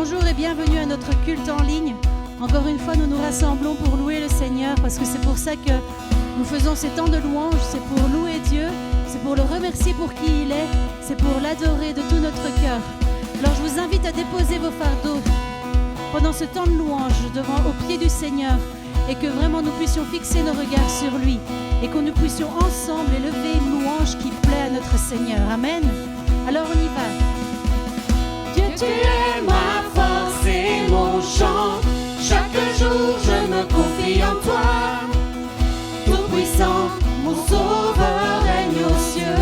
Bonjour et bienvenue à notre culte en ligne. Encore une fois, nous nous rassemblons pour louer le Seigneur parce que c'est pour ça que nous faisons ces temps de louange. C'est pour louer Dieu, c'est pour le remercier pour qui il est, c'est pour l'adorer de tout notre cœur. Alors je vous invite à déposer vos fardeaux pendant ce temps de louange au pied du Seigneur et que vraiment nous puissions fixer nos regards sur lui et que nous puissions ensemble élever une louange qui plaît à notre Seigneur. Amen. Alors on y va. Dieu, tu es ma force et mon chant. Chaque jour, je me confie en toi. Tout-puissant, mon sauveur règne aux cieux.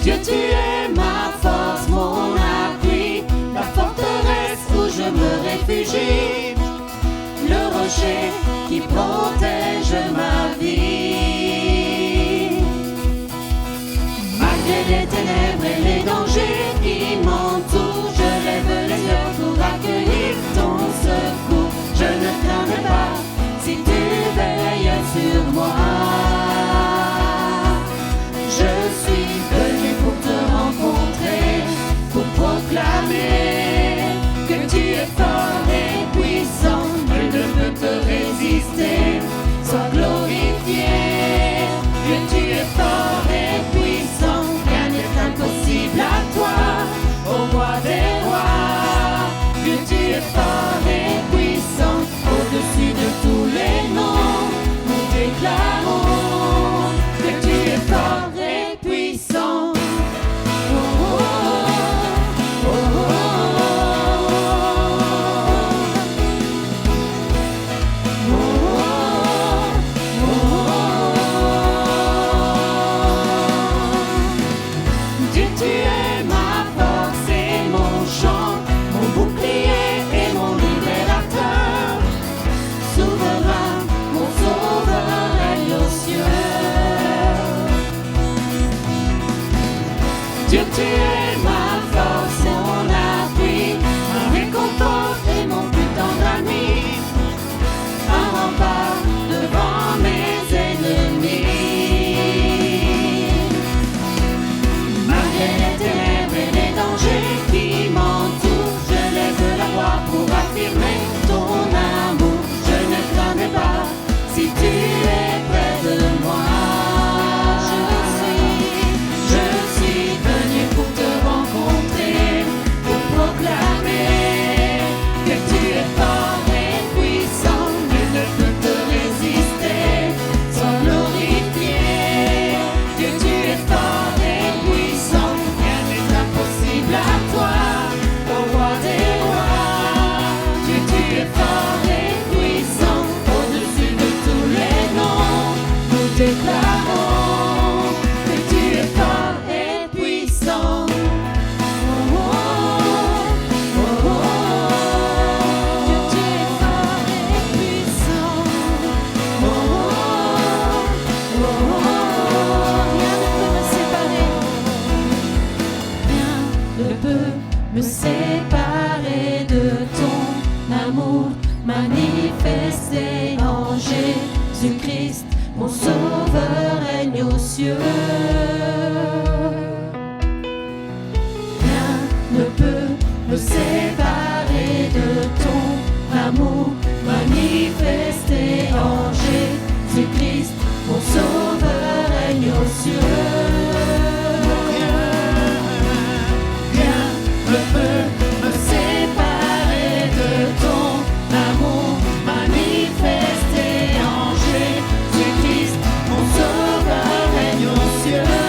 Dieu, tu es ma force, mon appui, la forteresse où je me réfugie, le rocher qui protège ma vie. Malgré les ténèbres et les dangers qui m'entourent, je lève les yeux pour accueillir ton secours. Je ne craindrai pas si tu veilles sur moi. Je suis venu pour te rencontrer, pour proclamer que tu es fort et puissant. Nul ne peut te résister, sois glorifié. Dieu, tu es fort et puissant, rien n'est impossible à toi, au roi des rois. Dieu, tu es fort et puissant, au-dessus de tous les noms, nous déclarons que tu es fort et puissant. Oh, oh, oh, oh, Dieu, tu es ma force et mon chant, mon bouclier et mon libérateur. Souverain, mon sauveur règne aux cieux. Dieu, tu es ma force, mon appui, ma réconfort et mon plus tendre ami, un rempart devant mes ennemis. Malgré les ténèbres et les dangers qui m'entourent, je lève la voix pour affirmer ton amour. Je ne craindrai pas si tu es près de moi. Je suis venu pour te rencontrer, pour proclamer que tu es fort et puissant. Nul ne peut te résister, sois glorifié. Dieu, tu es fort et puissant, rien n'est impossible à toi, au roi des rois. Dieu, tu es fort et puissant, au-dessus de tous les noms, nous déclarons que tu es fort et puissant. Oh, oh, oh, oh. Dieu, tu es fort et puissant. Oh, oh, oh, oh. Rien ne peut me séparer de ton amour manifesté en Jésus-Christ. Mon sauveur règne aux cieux. Rien ne peut me séparer de ton amour manifesté en Jésus-Christ. Mon sauveur règne aux cieux. Rien ne peut me séparer de ton amour manifesté en Jésus-Christ. Mon sauveur règne aux cieux.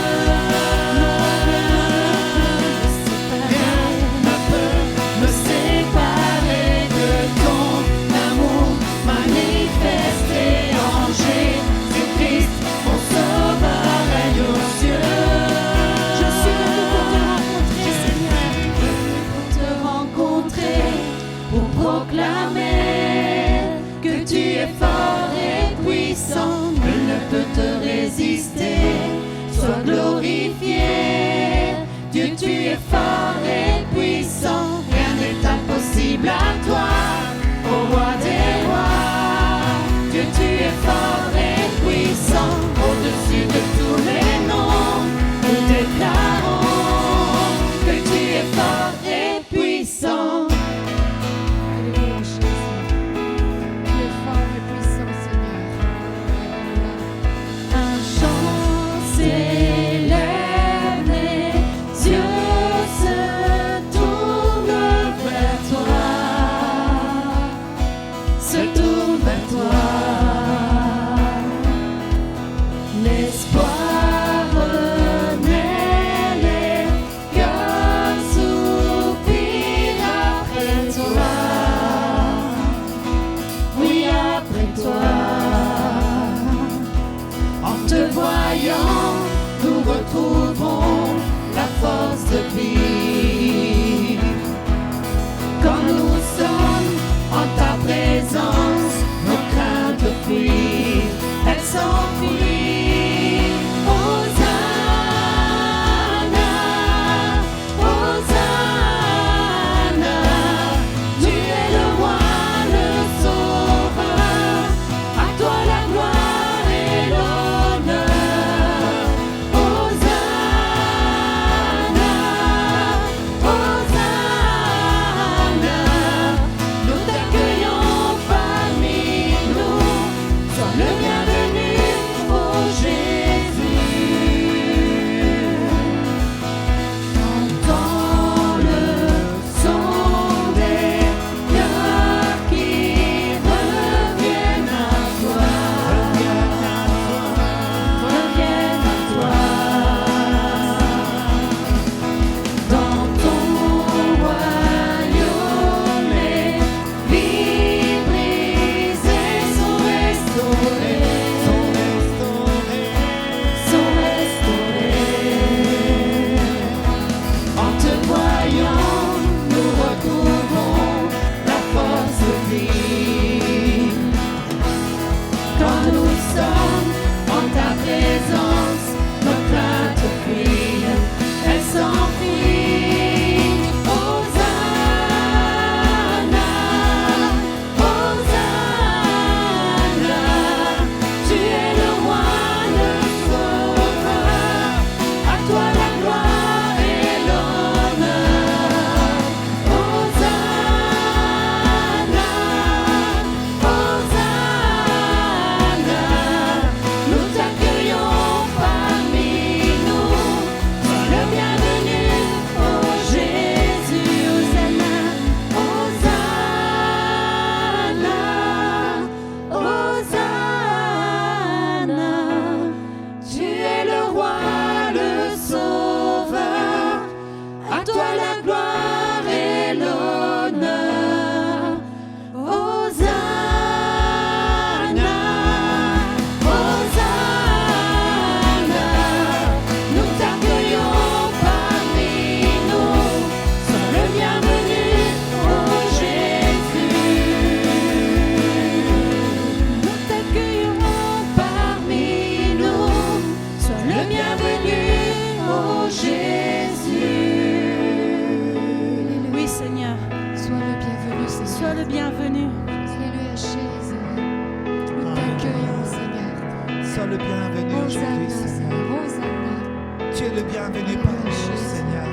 Tu es le bienvenu parmi nous, Seigneur.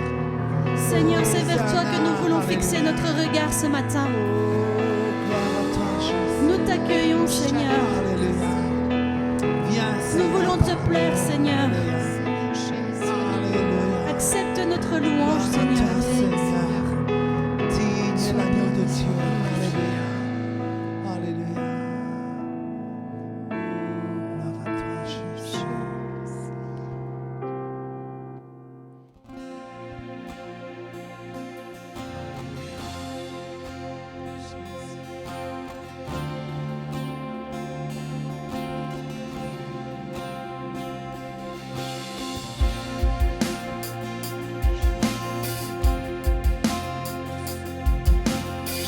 Seigneur, c'est vers toi que nous voulons fixer notre regard ce matin. Gloire à toi, Jésus. Nous t'accueillons, Seigneur. Alléluia. Viens, Nous Seigneur. voulons te plaire, Seigneur. Alléluia. Accepte notre louange, Gloire à Seigneur. toi, Seigneur. Digne est l'agneau de Dieu. Alléluia. Alléluia. Gloire à toi, Jésus.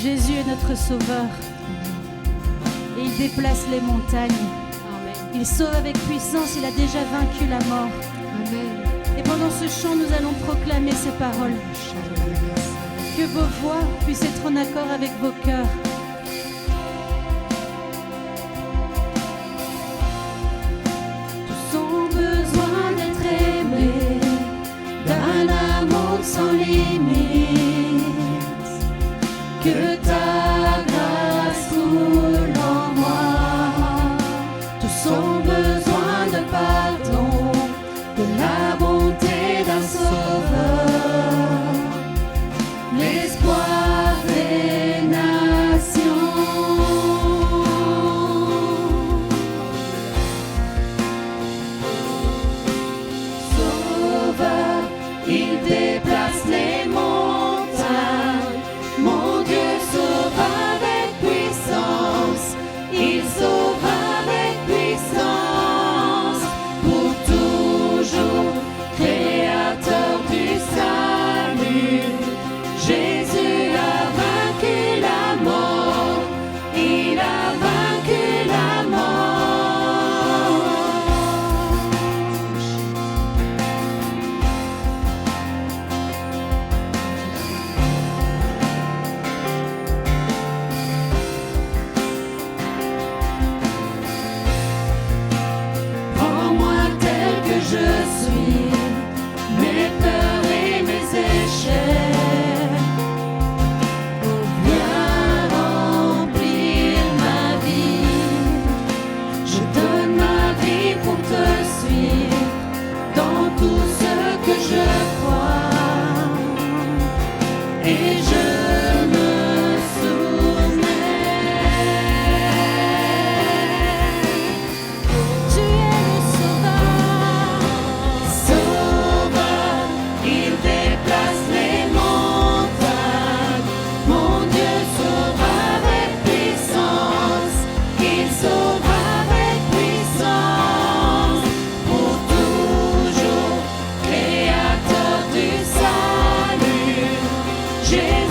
Jésus est notre sauveur. Et il déplace les montagnes. Il sauve avec puissance, il a déjà vaincu la mort. Et pendant ce chant, nous allons proclamer ces paroles. Que vos voix puissent être en accord avec vos cœurs. Tous ont besoin d'être aimés d'un amour sans limite. Que ta grâce coule en moi. Tous ont besoin de pardon, de la bonté d'un sauveur, l'espoir des nations. Sauveur, il déplace les montagnes. Mon Dieu sauve avec puissance. Il sauve avec puissance. Pour toujours, créateur du salut. Jésus a vaincu la mort. Il a vaincu la mort. Prends-moi tel que je suis, mes peurs et mes échecs. Oh, viens remplir ma vie. Je donne ma vie pour te suivre dans tout ce que je crois. Et je me soumets. Tu es le sauveur. Sauveur, il déplace les montagnes. Mon Dieu sauve avec puissance. Il sauve avec puissance. Pour toujours, créateur du salut. Jésus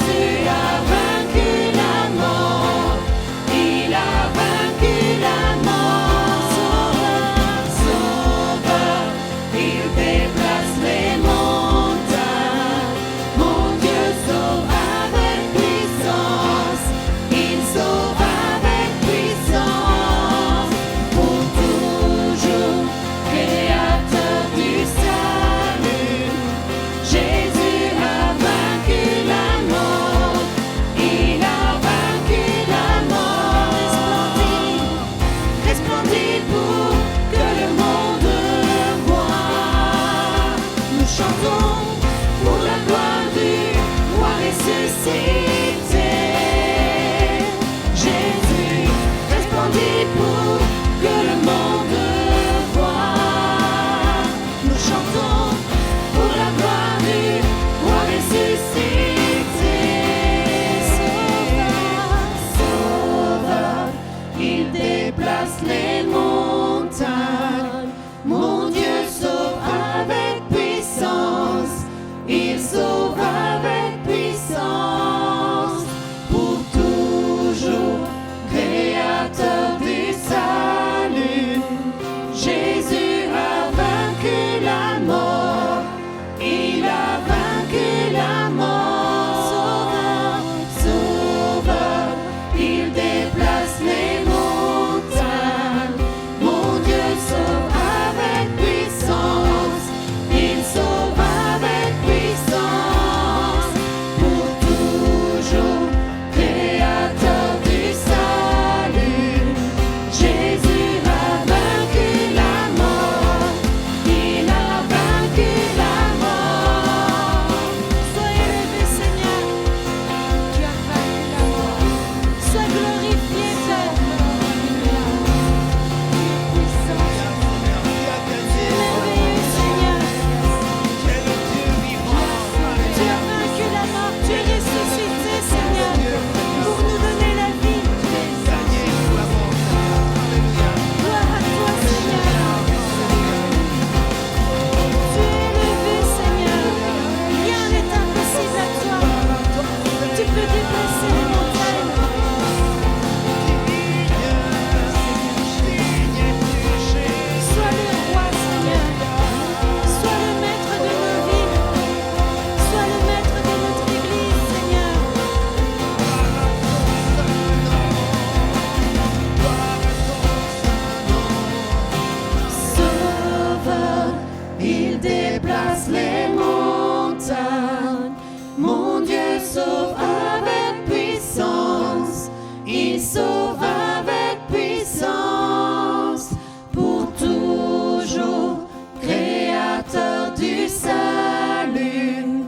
déplace les montagnes. Mon Dieu sauve avec puissance. Il sauve avec puissance. Pour toujours, créateur du salut.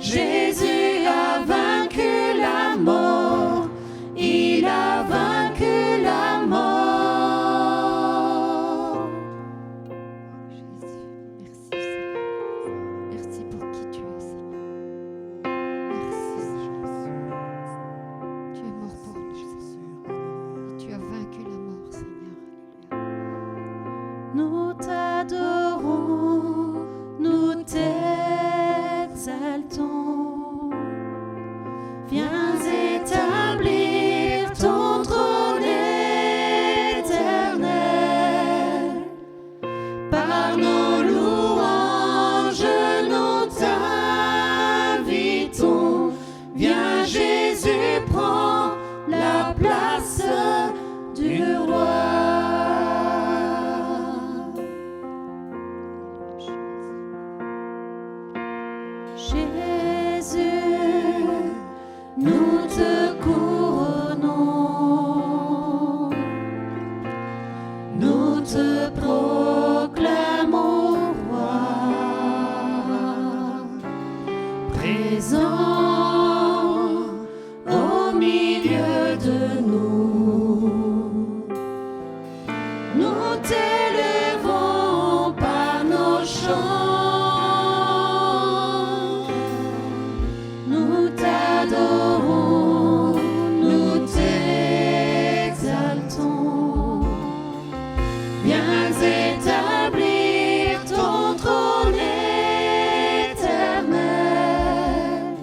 Jésus a vaincu la mort. Il a vaincu la mort. Jésus, merci Seigneur. Merci pour qui tu es, Seigneur. Merci Seigneur. Tu es mort pour nous, Seigneur. Et tu as vaincu la mort, Seigneur. Alléluia. Nous t'adorons, nous t'exaltons. Viens établir ton trône éternel. Par nos louanges, nous t'invitons. Viens Jésus, prends la place du roi. Jésus, nous te couronnons, nous te proclamons roi, présent au milieu de nous. Nous t'élevons par nos chants. Nous t'adorons, nous t'exaltons. Viens établir ton trône éternel.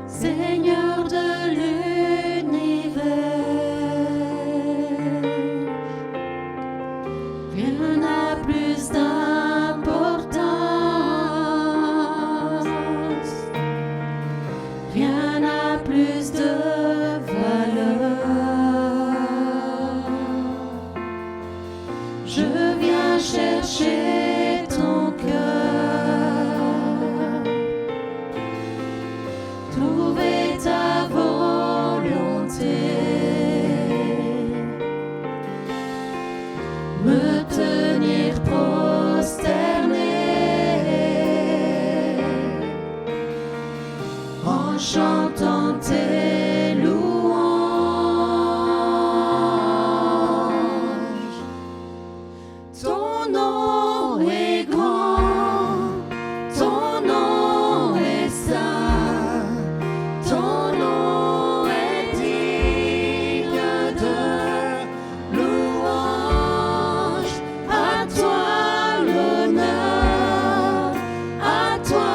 Seigneur de l'univers, rien n'a plus d'importance, rien n'a plus de valeur. Je viens chercher ton cœur, trouver ta volonté, me tenir prosterné en chantant tes louanges. Ton nom est grand, ton nom est saint, ton nom est digne de louange. À toi l'honneur, à toi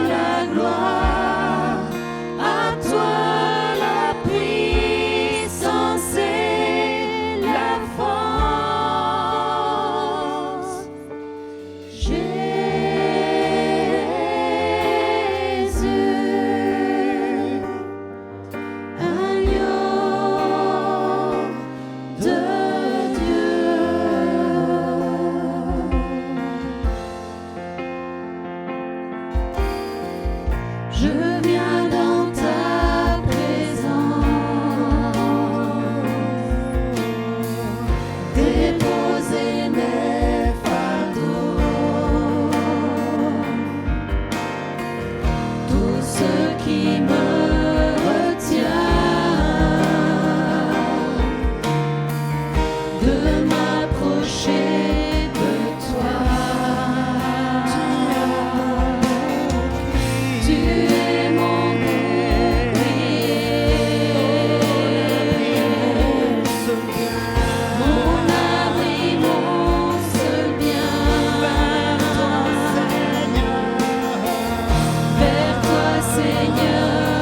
la gloire, à toi la puissance et la force. Jésus, agneau de Dieu. Je viens dans ta présence, déposer mes fardeaux, tout ce qui me retient de m'approcher de toi. Tu es mon bouclier, mon abri, mon seul bien. Vers toi, Seigneur,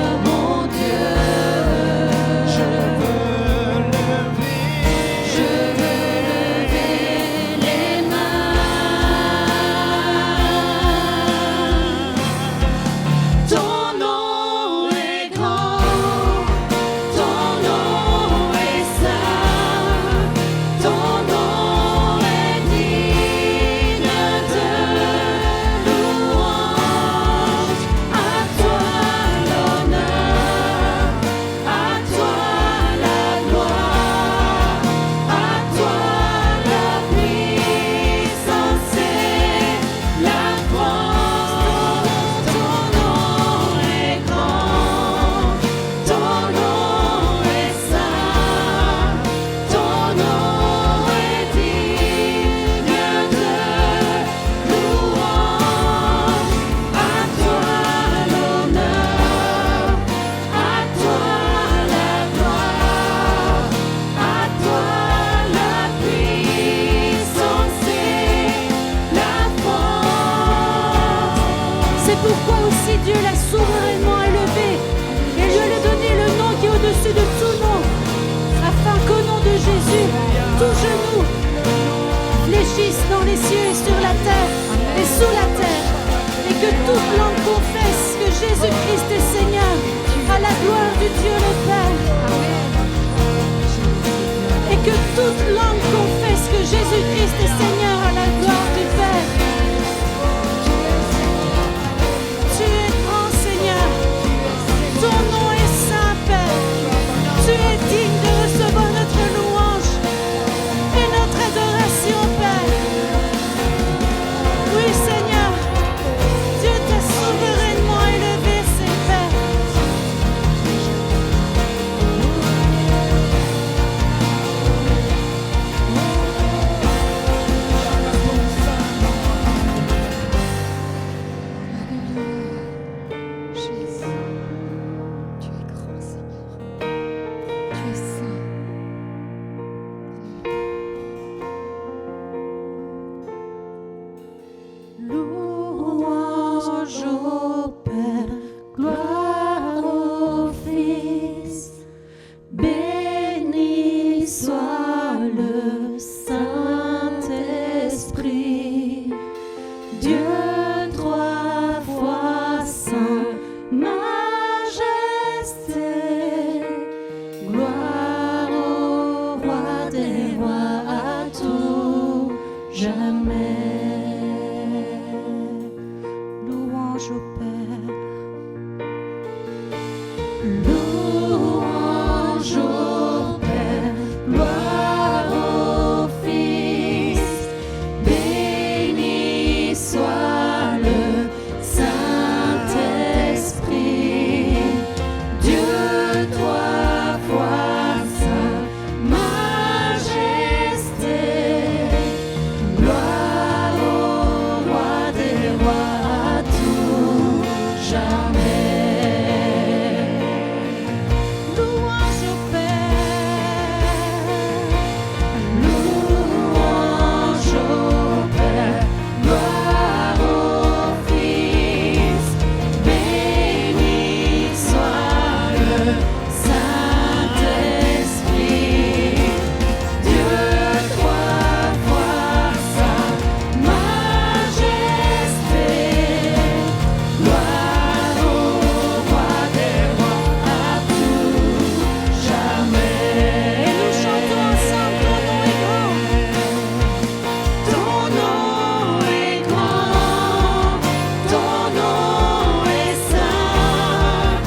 Louange au Père, gloire au Fils, béni soit le Saint-Esprit, Dieu trois fois sa majesté, gloire au roi des rois à tout jamais. Louange au Père, Louange au Père, gloire au Fils, béni soit le Saint-Esprit, Dieu trois fois sa majesté, gloire au roi des rois à tout jamais. et nous chantons ensemble ton nom est grand. Ton nom est saint,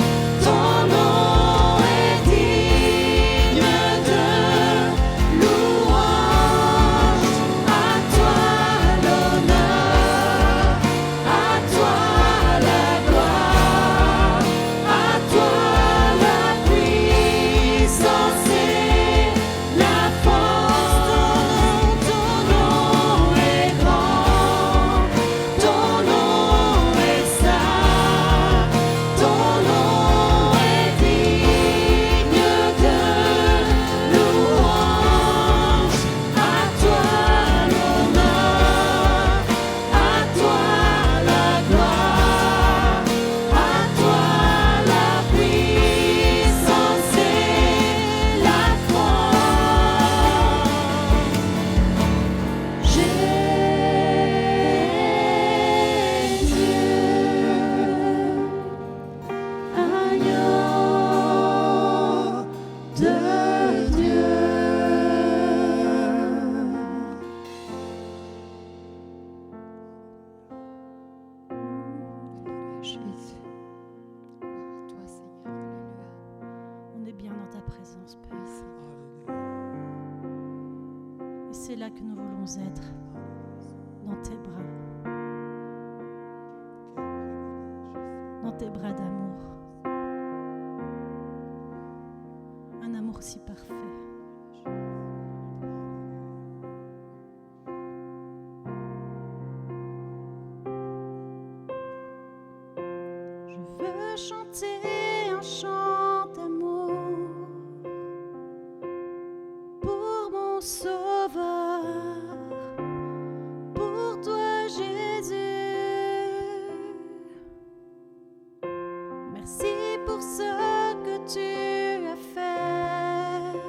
ton nom est digne de louange. À toi l'honneur, à toi la gloire, à toi la puissance et la force. Ton nom est grand, ton nom est saint, ton nom est digne de louange. À toi l'honneur, à toi la gloire, à toi la puissance et la force. Jésus. Gloire à toi, Seigneur. Alléluia. On est bien dans ta présence, Père. Oui, Seigneur. Et c'est là que nous voulons être, dans tes bras d'amour. Un amour si parfait. Je veux chanter un chant d'amour pour mon Sauveur, pour toi Jésus. Merci pour ce que tu as fait.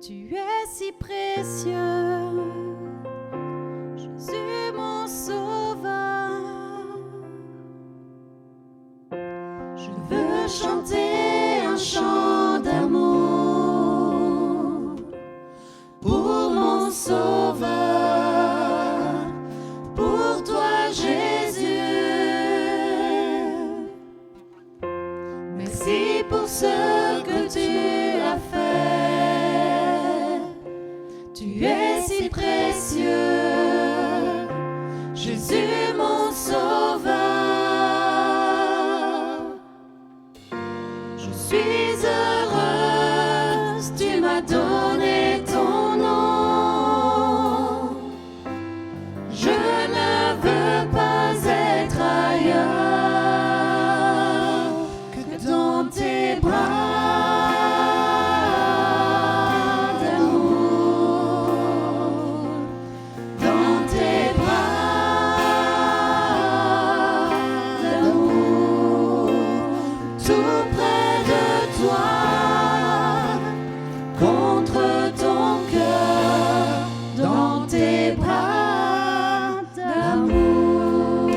Tu es si précieux, Jésus mon Sauveur. Je veux chanter un chant d'amour pour mon Sauveur, pour toi Jésus. Merci pour ce que tu as fait. Tu es si précieux, Jésus mon Sauveur. Je suis heureuse, tu m'as donné ton nom. Je ne veux pas être ailleurs que dans tes bras d'amour, dans tes bras d'amour, tout près de toi, contre ton cœur, dans tes bras d'amour.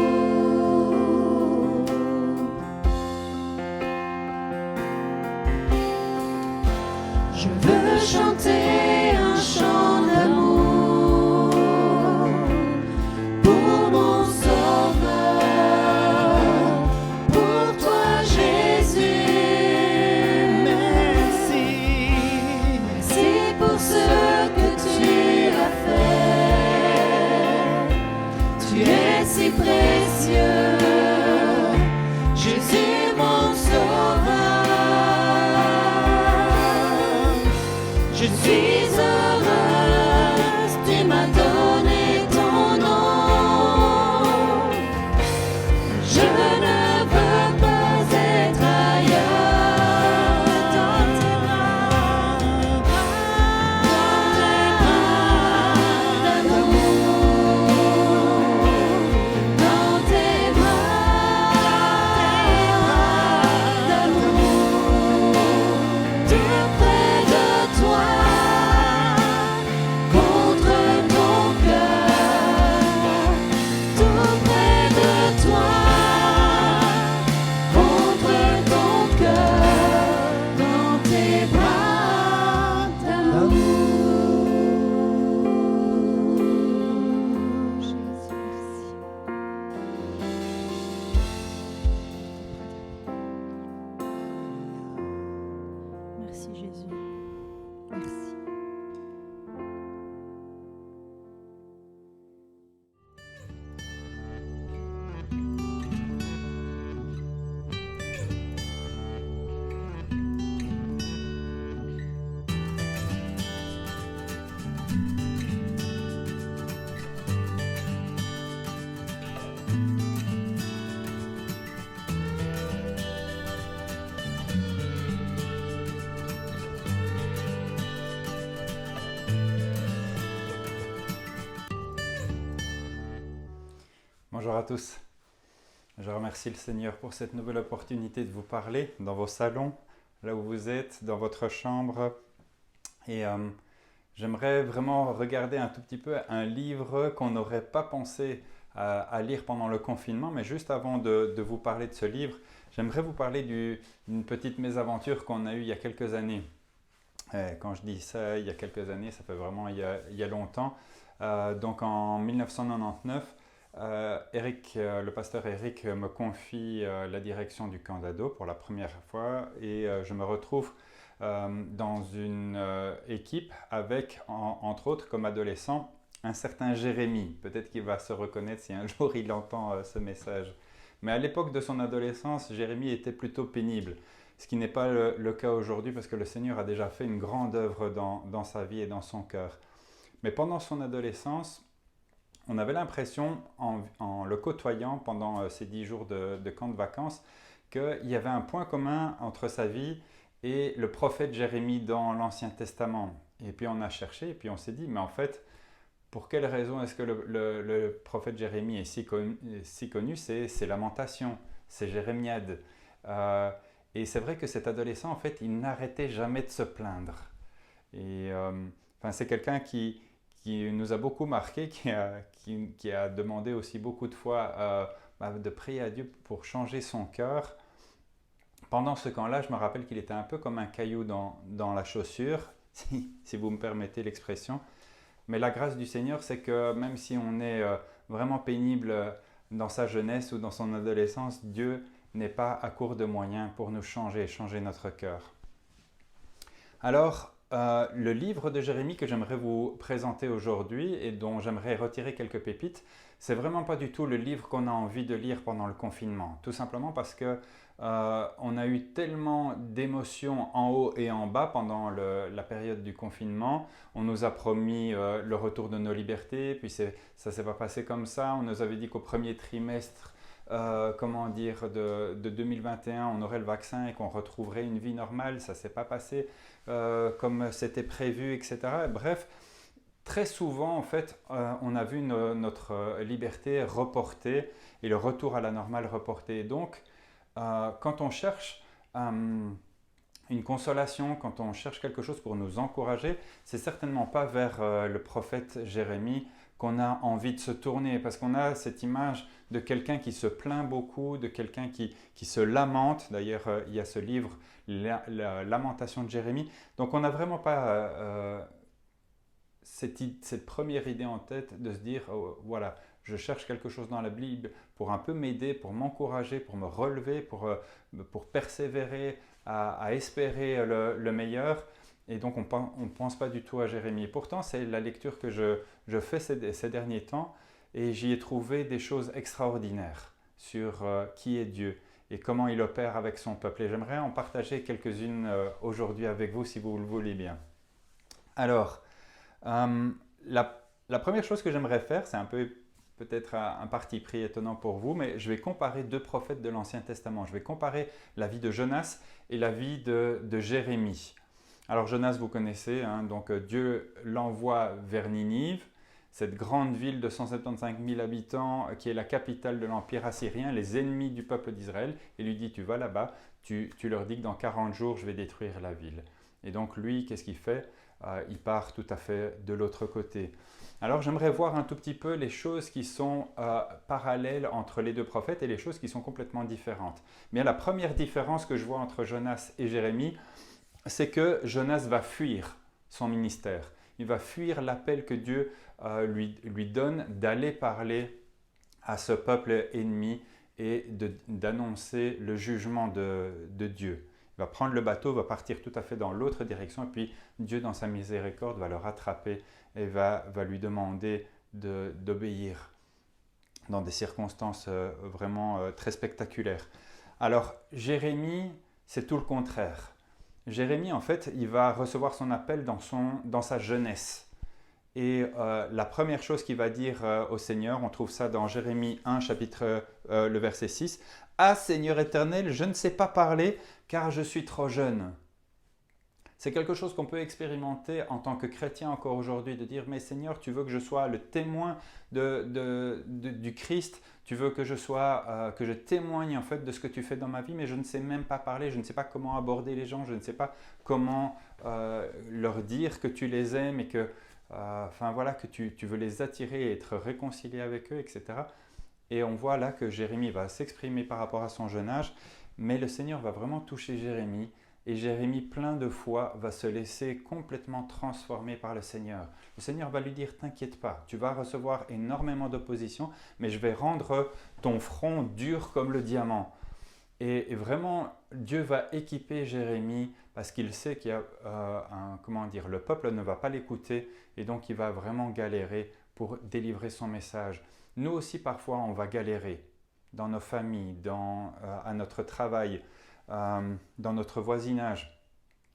Je veux chanter un chant d'amour pour mon Sauveur, pour toi Jésus. Bonjour à tous. Je remercie le Seigneur pour cette nouvelle opportunité de vous parler dans vos salons, là où vous êtes, dans votre chambre. Et j'aimerais vraiment regarder un tout petit peu un livre qu'on n'aurait pas pensé à lire pendant le confinement, mais juste avant de vous parler de ce livre, j'aimerais vous parler d'une petite mésaventure qu'on a eue il y a quelques années. Quand je dis ça, il y a quelques années, ça fait vraiment il y a longtemps. Donc en 1999, le pasteur Eric me confie la direction du camp d'ados pour la première fois et je me retrouve dans une équipe avec, entre autres, comme adolescent, un certain Jérémie. Peut-être qu'il va se reconnaître si un jour il entend ce message. Mais à l'époque de son adolescence, Jérémie était plutôt pénible, ce qui n'est pas le cas aujourd'hui parce que le Seigneur a déjà fait une grande œuvre dans sa vie et dans son cœur. Mais pendant son adolescence, on avait l'impression, en le côtoyant pendant ces 10 jours de camp de vacances, qu'il y avait un point commun entre sa vie et le prophète Jérémie dans l'Ancien Testament. Et puis on a cherché, et puis on s'est dit, mais en fait, pour quelle raison est-ce que le prophète Jérémie est si connu? C'est Lamentations, c'est Jérémiade. Et c'est vrai que cet adolescent, en fait, il n'arrêtait jamais de se plaindre. Et c'est quelqu'un qui nous a beaucoup marqué, qui a demandé aussi beaucoup de fois de prier à Dieu pour changer son cœur. Pendant ce camp-là, je me rappelle qu'il était un peu comme un caillou dans la chaussure, si vous me permettez l'expression. Mais la grâce du Seigneur, c'est que même si on est vraiment pénible dans sa jeunesse ou dans son adolescence, Dieu n'est pas à court de moyens pour nous changer notre cœur. Alors, le livre de Jérémie que j'aimerais vous présenter aujourd'hui et dont j'aimerais retirer quelques pépites, c'est vraiment pas du tout le livre qu'on a envie de lire pendant le confinement. Tout simplement parce que on a eu tellement d'émotions en haut et en bas pendant la période du confinement. On nous a promis le retour de nos libertés, puis ça ne s'est pas passé comme ça. On nous avait dit qu'au premier trimestre de 2021, on aurait le vaccin et qu'on retrouverait une vie normale. Ça ne s'est pas passé comme c'était prévu, etc. Bref, très souvent, en fait, on a vu notre liberté reportée et le retour à la normale reporté. Donc, quand on cherche une consolation, quand on cherche quelque chose pour nous encourager, c'est certainement pas vers le prophète Jérémie qu'on a envie de se tourner, parce qu'on a cette image de quelqu'un qui se plaint beaucoup, de quelqu'un qui se lamente. D'ailleurs, il y a ce livre, la Lamentation de Jérémie. Donc, on n'a vraiment pas cette première idée en tête de se dire, voilà, je cherche quelque chose dans la Bible pour un peu m'aider, pour m'encourager, pour me relever, pour persévérer, à espérer le meilleur. Et donc, on ne pense pas du tout à Jérémie. Et pourtant, c'est la lecture que je fais ces derniers temps et j'y ai trouvé des choses extraordinaires sur qui est Dieu et comment il opère avec son peuple. Et j'aimerais en partager quelques-unes aujourd'hui avec vous, si vous le voulez bien. Alors, la première chose que j'aimerais faire, c'est un peu peut-être un parti pris étonnant pour vous, mais je vais comparer deux prophètes de l'Ancien Testament. Je vais comparer la vie de Jonas et la vie de Jérémie. Alors Jonas, vous connaissez, donc Dieu l'envoie vers Ninive, cette grande ville de 175 000 habitants qui est la capitale de l'Empire assyrien, les ennemis du peuple d'Israël, et lui dit, tu vas là-bas, tu leur dis que dans 40 jours, je vais détruire la ville. Et donc lui, qu'est-ce qu'il fait? Il part tout à fait de l'autre côté. Alors j'aimerais voir un tout petit peu les choses qui sont parallèles entre les deux prophètes et les choses qui sont complètement différentes. Mais la première différence que je vois entre Jonas et Jérémie, c'est que Jonas va fuir son ministère. Il va fuir l'appel que Dieu lui donne d'aller parler à ce peuple ennemi et d'annoncer le jugement de Dieu. Il va prendre le bateau, va partir tout à fait dans l'autre direction et puis Dieu, dans sa miséricorde, va le rattraper et va lui demander d'obéir dans des circonstances vraiment très spectaculaires. Alors, Jérémie, c'est tout le contraire. Jérémie, en fait, il va recevoir son appel dans sa jeunesse. Et la première chose qu'il va dire au Seigneur, on trouve ça dans Jérémie 1, le verset 6. « Ah Seigneur éternel, je ne sais pas parler car je suis trop jeune. » C'est quelque chose qu'on peut expérimenter en tant que chrétien encore aujourd'hui, de dire « Mais Seigneur, tu veux que je sois le témoin du Christ, Tu veux que que je témoigne en fait de ce que tu fais dans ma vie, mais je ne sais même pas parler, je ne sais pas comment aborder les gens, je ne sais pas comment leur dire que tu les aimes et que, que tu veux les attirer et être réconcilié avec eux, etc. Et on voit là que Jérémie va s'exprimer par rapport à son jeune âge, mais le Seigneur va vraiment toucher Jérémie. Et Jérémie, plein de fois, va se laisser complètement transformer par le Seigneur. Le Seigneur va lui dire, t'inquiète pas, tu vas recevoir énormément d'opposition, mais je vais rendre ton front dur comme le diamant. Et vraiment, Dieu va équiper Jérémie parce qu'il sait qu'il y a le peuple ne va pas l'écouter et donc il va vraiment galérer pour délivrer son message. Nous aussi, parfois, on va galérer dans nos familles, à notre travail, dans notre voisinage.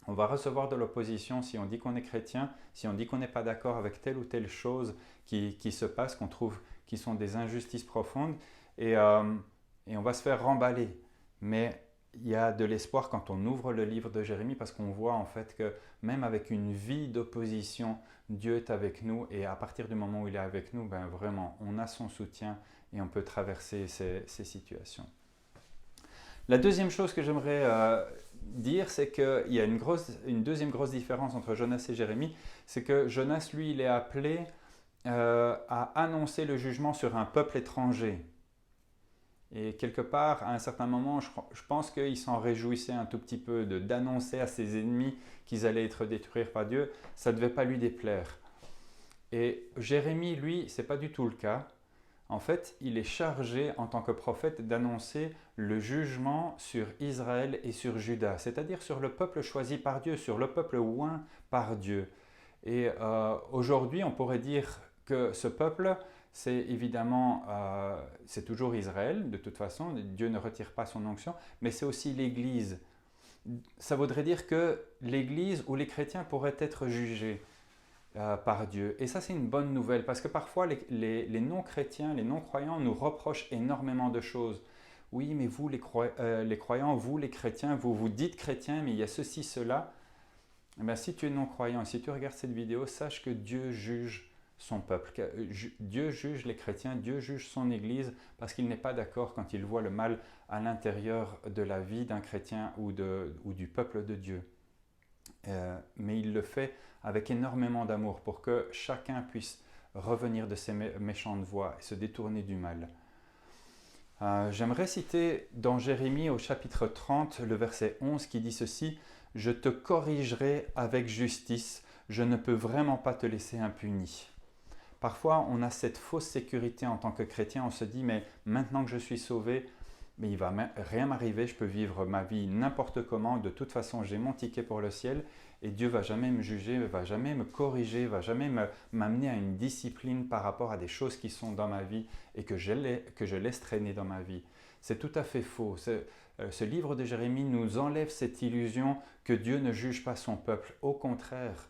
On va recevoir de l'opposition si on dit qu'on est chrétien, si on dit qu'on n'est pas d'accord avec telle ou telle chose qui se passe, qu'on trouve qui sont des injustices profondes, et on va se faire remballer. Mais il y a de l'espoir quand on ouvre le livre de Jérémie, parce qu'on voit en fait que même avec une vie d'opposition, Dieu est avec nous, et à partir du moment où il est avec nous, vraiment, on a son soutien et on peut traverser ces situations. La deuxième chose que j'aimerais dire, c'est qu'il y a une deuxième grosse différence entre Jonas et Jérémie, c'est que Jonas, lui, il est appelé à annoncer le jugement sur un peuple étranger. Et quelque part, à un certain moment, je pense qu'il s'en réjouissait un tout petit peu d'annoncer à ses ennemis qu'ils allaient être détruits par Dieu. Ça ne devait pas lui déplaire. Et Jérémie, lui, ce n'est pas du tout le cas. En fait, il est chargé en tant que prophète d'annoncer le jugement sur Israël et sur Juda, c'est-à-dire sur le peuple choisi par Dieu, sur le peuple oint par Dieu. Et aujourd'hui, on pourrait dire que ce peuple, c'est évidemment, c'est toujours Israël, de toute façon, Dieu ne retire pas son onction, mais c'est aussi l'Église. Ça voudrait dire que l'Église ou les chrétiens pourraient être jugés par Dieu. Et ça, c'est une bonne nouvelle, parce que parfois, les non-chrétiens, les non-croyants nous reprochent énormément de choses. Oui, mais vous, les croyants, vous, les chrétiens, vous vous dites chrétiens, mais il y a ceci, cela. Eh bien, si tu es non-croyant, si tu regardes cette vidéo, sache que Dieu juge son peuple. Dieu juge les chrétiens, Dieu juge son Église, parce qu'il n'est pas d'accord quand il voit le mal à l'intérieur de la vie d'un chrétien ou du peuple de Dieu. Mais il le fait avec énormément d'amour pour que chacun puisse revenir de ses méchantes voies et se détourner du mal. J'aimerais citer dans Jérémie au chapitre 30, le verset 11 qui dit ceci: « Je te corrigerai avec justice, je ne peux vraiment pas te laisser impuni. » Parfois, on a cette fausse sécurité en tant que chrétien, on se dit « mais maintenant que je suis sauvé, mais il ne va rien m'arriver, je peux vivre ma vie n'importe comment, de toute façon j'ai mon ticket pour le ciel et Dieu ne va jamais me juger, ne va jamais me corriger, ne va jamais m'amener à une discipline par rapport à des choses qui sont dans ma vie et que je laisse traîner dans ma vie. » C'est tout à fait faux. Ce livre de Jérémie nous enlève cette illusion que Dieu ne juge pas son peuple. Au contraire,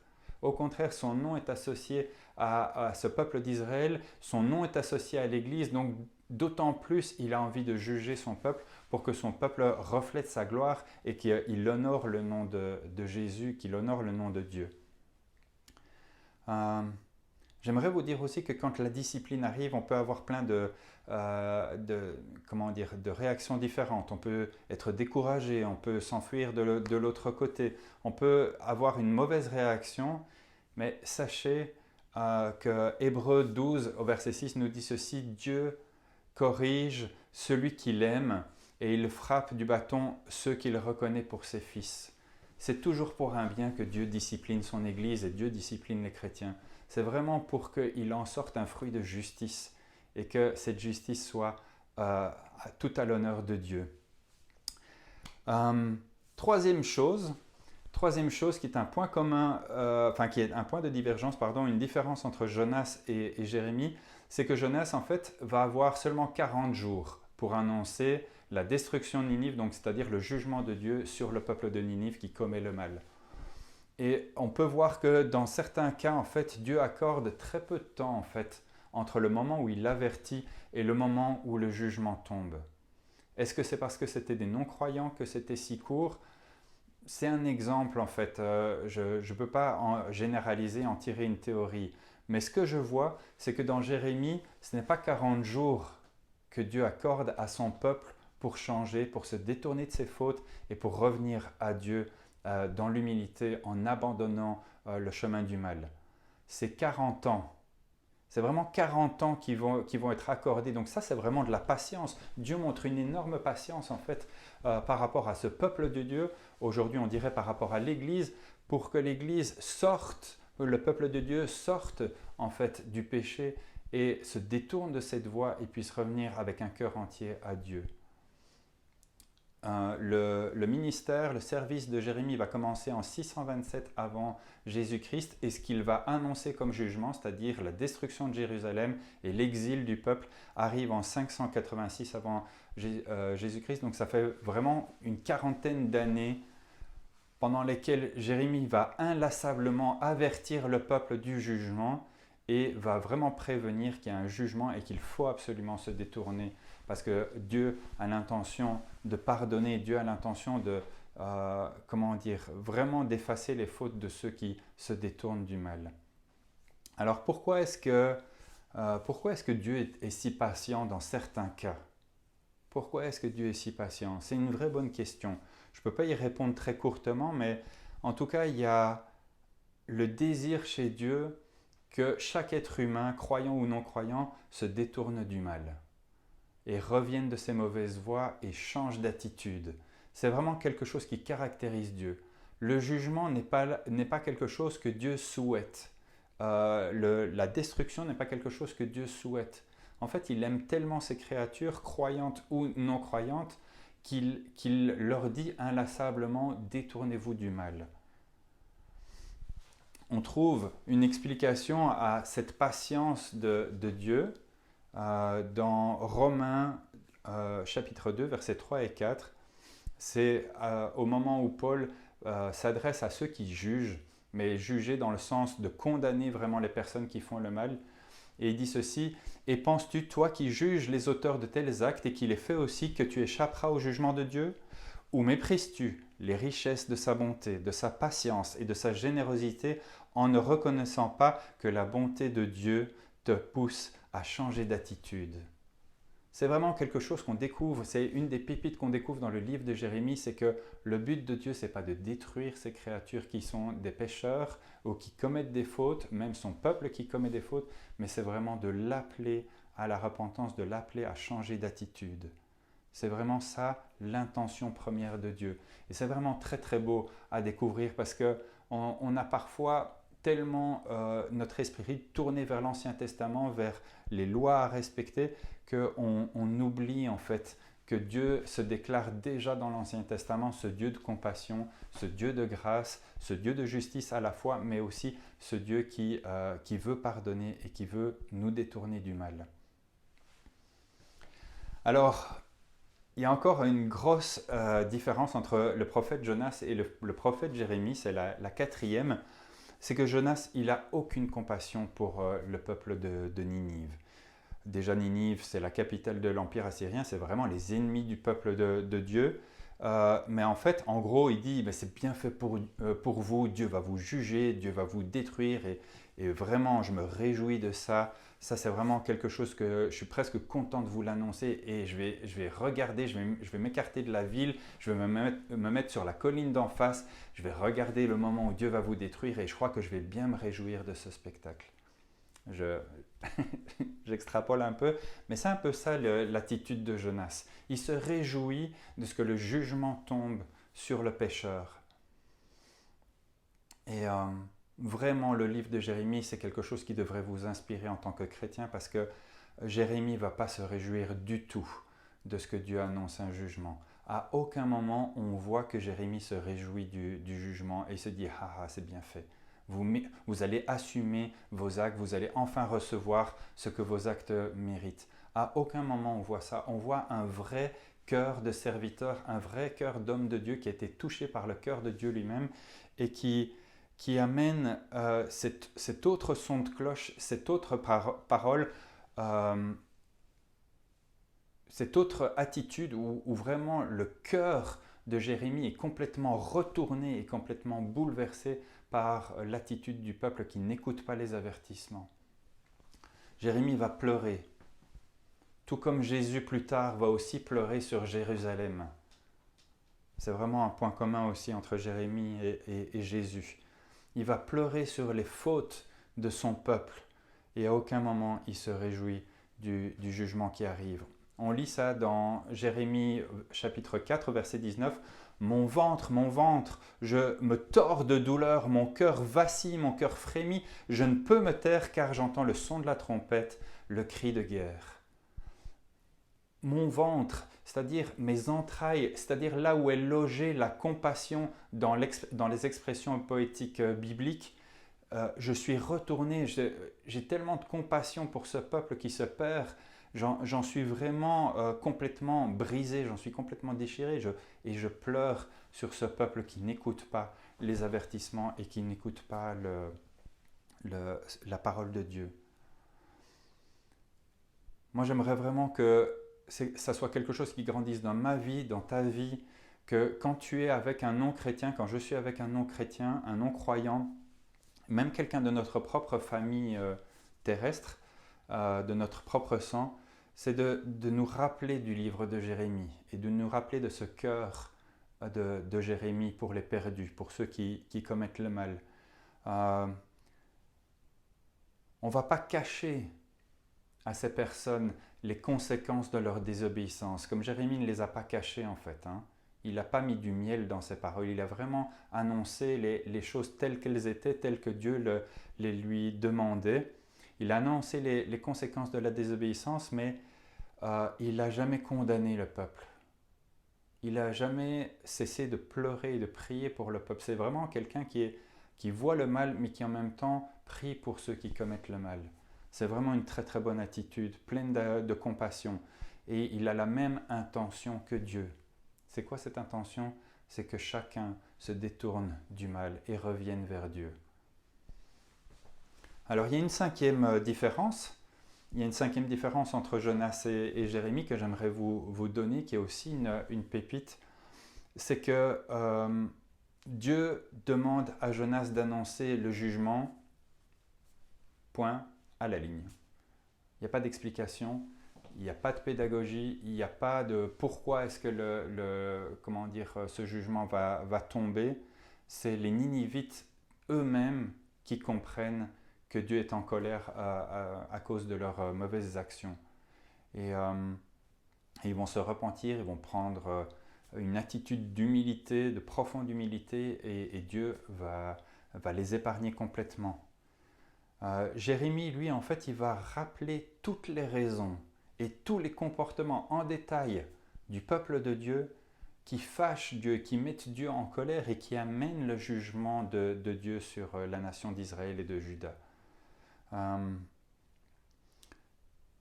son nom est associé à ce peuple d'Israël, son nom est associé à l'Église, donc d'autant plus il a envie de juger son peuple pour que son peuple reflète sa gloire et qu'il honore le nom de Jésus, qu'il honore le nom de Dieu. J'aimerais vous dire aussi que quand la discipline arrive, on peut avoir plein de réactions différentes. On peut être découragé, on peut s'enfuir de l'autre côté, on peut avoir une mauvaise réaction, mais sachez que Hébreux 12 au verset 6 nous dit ceci: Dieu corrige celui qu'il aime et il frappe du bâton ceux qu'il reconnaît pour ses fils. C'est toujours pour un bien que Dieu discipline son Église et Dieu discipline les chrétiens. C'est vraiment pour qu'il en sorte un fruit de justice et que cette justice soit tout à l'honneur de Dieu. Troisième chose qui est un point commun, qui est un point de divergence, une différence entre Jonas et Jérémie, c'est que Jonas en fait va avoir seulement 40 jours pour annoncer la destruction de Ninive, donc c'est-à-dire le jugement de Dieu sur le peuple de Ninive qui commet le mal. Et on peut voir que dans certains cas, en fait, Dieu accorde très peu de temps en fait entre le moment où il avertit et le moment où le jugement tombe. Est-ce que c'est parce que c'était des non-croyants que c'était si court ? C'est un exemple en fait, je ne peux pas en généraliser, en tirer une théorie. Mais ce que je vois, c'est que dans Jérémie, ce n'est pas 40 jours que Dieu accorde à son peuple pour changer, pour se détourner de ses fautes et pour revenir à Dieu dans l'humilité en abandonnant le chemin du mal. C'est 40 ans. C'est vraiment 40 ans qui vont être accordés. Donc ça, c'est vraiment de la patience. Dieu montre une énorme patience en fait par rapport à ce peuple de Dieu. Aujourd'hui, on dirait par rapport à l'Église, pour que l'Église sorte, le peuple de Dieu sorte en fait du péché et se détourne de cette voie et puisse revenir avec un cœur entier à Dieu. Le ministère, le service de Jérémie va commencer en 627 avant Jésus-Christ et ce qu'il va annoncer comme jugement, c'est-à-dire la destruction de Jérusalem et l'exil du peuple, arrive en 586 avant Jésus-Christ. Donc ça fait vraiment une quarantaine d'années pendant lesquelles Jérémie va inlassablement avertir le peuple du jugement et va vraiment prévenir qu'il y a un jugement et qu'il faut absolument se détourner parce que Dieu a l'intention de pardonner, Dieu a l'intention de, vraiment d'effacer les fautes de ceux qui se détournent du mal. Alors pourquoi est-ce que Dieu est si patient dans certains cas? Pourquoi est-ce que Dieu est si patient? C'est une vraie bonne question. Je ne peux pas y répondre très courtement, mais en tout cas, il y a le désir chez Dieu que chaque être humain, croyant ou non croyant, se détourne du mal et revienne de ses mauvaises voies et change d'attitude. C'est vraiment quelque chose qui caractérise Dieu. Le jugement n'est pas quelque chose que Dieu souhaite. La destruction n'est pas quelque chose que Dieu souhaite. En fait, il aime tellement ses créatures, croyantes ou non croyantes, qu'il leur dit inlassablement « détournez-vous du mal ». On trouve une explication à cette patience de Dieu dans Romains chapitre 2, versets 3 et 4. C'est au moment où Paul s'adresse à ceux qui jugent, mais juger dans le sens de condamner vraiment les personnes qui font le mal. Et il dit ceci, « Et penses-tu, toi qui juges les auteurs de tels actes et qui les fais aussi, que tu échapperas au jugement de Dieu ? Ou méprises-tu les richesses de sa bonté, de sa patience et de sa générosité en ne reconnaissant pas que la bonté de Dieu te pousse à changer d'attitude ?» C'est vraiment quelque chose qu'on découvre, c'est une des pépites qu'on découvre dans le livre de Jérémie, c'est que le but de Dieu, ce n'est pas de détruire ces créatures qui sont des pécheurs ou qui commettent des fautes, même son peuple qui commet des fautes, mais c'est vraiment de l'appeler à la repentance, de l'appeler à changer d'attitude. C'est vraiment ça l'intention première de Dieu. Et c'est vraiment très très beau à découvrir parce qu'on a parfois tellement notre esprit tourné vers l'Ancien Testament, vers les lois à respecter, qu'on oublie en fait que Dieu se déclare déjà dans l'Ancien Testament ce Dieu de compassion, ce Dieu de grâce, ce Dieu de justice à la fois, mais aussi ce Dieu qui veut pardonner et qui veut nous détourner du mal. Alors, il y a encore une grosse différence entre le prophète Jonas et le prophète Jérémie, c'est la quatrième, c'est que Jonas, il n'a aucune compassion pour le peuple de Ninive. Déjà, Ninive, c'est la capitale de l'Empire assyrien, c'est vraiment les ennemis du peuple de Dieu. Mais en fait, en gros, il dit, c'est bien fait pour vous, Dieu va vous juger, Dieu va vous détruire, et vraiment, je me réjouis de ça. Ça, c'est vraiment quelque chose que je suis presque content de vous l'annoncer, et je vais regarder, je vais m'écarter de la ville, je vais me mettre sur la colline d'en face, je vais regarder le moment où Dieu va vous détruire, et je crois que je vais bien me réjouir de ce spectacle. J'extrapole un peu, mais c'est un peu ça l'attitude de Jonas. Il se réjouit de ce que le jugement tombe sur le pécheur. Et vraiment, le livre de Jérémie, c'est quelque chose qui devrait vous inspirer en tant que chrétien parce que Jérémie ne va pas se réjouir du tout de ce que Dieu annonce un jugement. À aucun moment, on voit que Jérémie se réjouit du jugement et il se dit « Ah, c'est bien fait ». Vous allez assumer vos actes, vous allez enfin recevoir ce que vos actes méritent. À aucun moment on voit ça. On voit un vrai cœur de serviteur, un vrai cœur d'homme de Dieu qui a été touché par le cœur de Dieu lui-même et qui amène cet autre son de cloche, cette autre parole, cette autre attitude où vraiment le cœur de Jérémie est complètement retourné et complètement bouleversé par l'attitude du peuple qui n'écoute pas les avertissements. Jérémie va pleurer tout comme Jésus plus tard va aussi pleurer sur Jérusalem. C'est vraiment un point commun aussi entre Jérémie et Jésus. Il va pleurer sur les fautes de son peuple et à aucun moment il se réjouit du jugement qui arrive. On lit ça dans Jérémie chapitre 4, verset 19. « mon ventre, je me tords de douleur, mon cœur vacille, mon cœur frémit, je ne peux me taire car j'entends le son de la trompette, le cri de guerre. » Mon ventre, c'est-à-dire mes entrailles, c'est-à-dire là où est logée la compassion dans les expressions poétiques bibliques, je suis retourné, j'ai tellement de compassion pour ce peuple qui se perd, j'en suis vraiment complètement brisé, j'en suis complètement déchiré et je pleure sur ce peuple qui n'écoute pas les avertissements et qui n'écoute pas la parole de Dieu. Moi, j'aimerais vraiment que ça soit quelque chose qui grandisse dans ma vie, dans ta vie, que quand tu es avec un non-chrétien, quand je suis avec un non-chrétien, un non-croyant, même quelqu'un de notre propre famille terrestre, de notre propre sang, c'est de nous rappeler du livre de Jérémie et de nous rappeler de ce cœur de Jérémie pour les perdus, pour ceux qui commettent le mal. On ne va pas cacher à ces personnes les conséquences de leur désobéissance, comme Jérémie ne les a pas cachées en fait. Il n'a pas mis du miel dans ses paroles, il a vraiment annoncé les choses telles qu'elles étaient, telles que Dieu les lui demandait. Il a annoncé les conséquences de la désobéissance, mais il n'a jamais condamné le peuple. Il n'a jamais cessé de pleurer et de prier pour le peuple. C'est vraiment quelqu'un qui voit le mal, mais qui en même temps prie pour ceux qui commettent le mal. C'est vraiment une très très bonne attitude, pleine de compassion. Et il a la même intention que Dieu. C'est quoi cette intention? C'est que chacun se détourne du mal et revienne vers Dieu. Alors il y a une cinquième différence. Il y a une cinquième différence entre Jonas et Jérémie que j'aimerais vous donner, qui est aussi une pépite. C'est que Dieu demande à Jonas d'annoncer le jugement, point, à la ligne. Il n'y a pas d'explication, il n'y a pas de pédagogie, il n'y a pas de pourquoi est-ce que ce jugement va tomber. C'est les Ninivites eux-mêmes qui comprennent que Dieu est en colère à cause de leurs mauvaises actions. Et ils vont se repentir, ils vont prendre une attitude d'humilité, de profonde humilité, et Dieu va les épargner complètement. Jérémie, lui, en fait, il va rappeler toutes les raisons et tous les comportements en détail du peuple de Dieu qui fâchent Dieu, qui mettent Dieu en colère et qui amènent le jugement de Dieu sur la nation d'Israël et de Juda.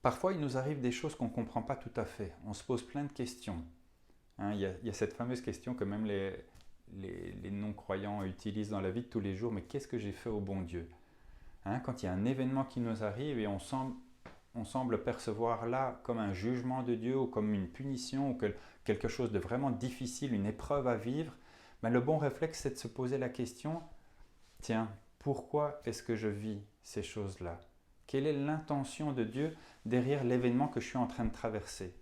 Parfois, il nous arrive des choses qu'on ne comprend pas tout à fait. On se pose plein de questions. Il y a cette fameuse question que même les non-croyants utilisent dans la vie de tous les jours, mais qu'est-ce que j'ai fait au bon Dieu? Quand il y a un événement qui nous arrive et on semble percevoir là comme un jugement de Dieu ou comme une punition ou quelque chose de vraiment difficile, une épreuve à vivre, mais le bon réflexe, c'est de se poser la question, tiens, pourquoi est-ce que je vis ces choses-là? Quelle est l'intention de Dieu derrière l'événement que je suis en train de traverser?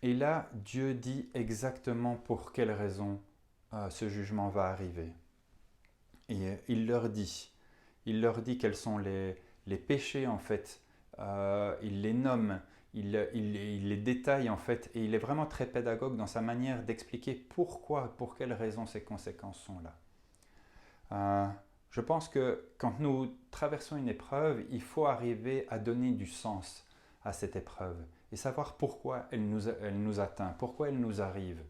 Et là, Dieu dit exactement pour quelle raison ce jugement va arriver. Et il leur dit quels sont les péchés en fait, il les nomme, il les détaille en fait, et il est vraiment très pédagogue dans sa manière d'expliquer pourquoi, pour quelles raisons ces conséquences sont là. Je pense que quand nous traversons une épreuve, il faut arriver à donner du sens à cette épreuve et savoir pourquoi elle nous atteint, pourquoi elle nous arrive.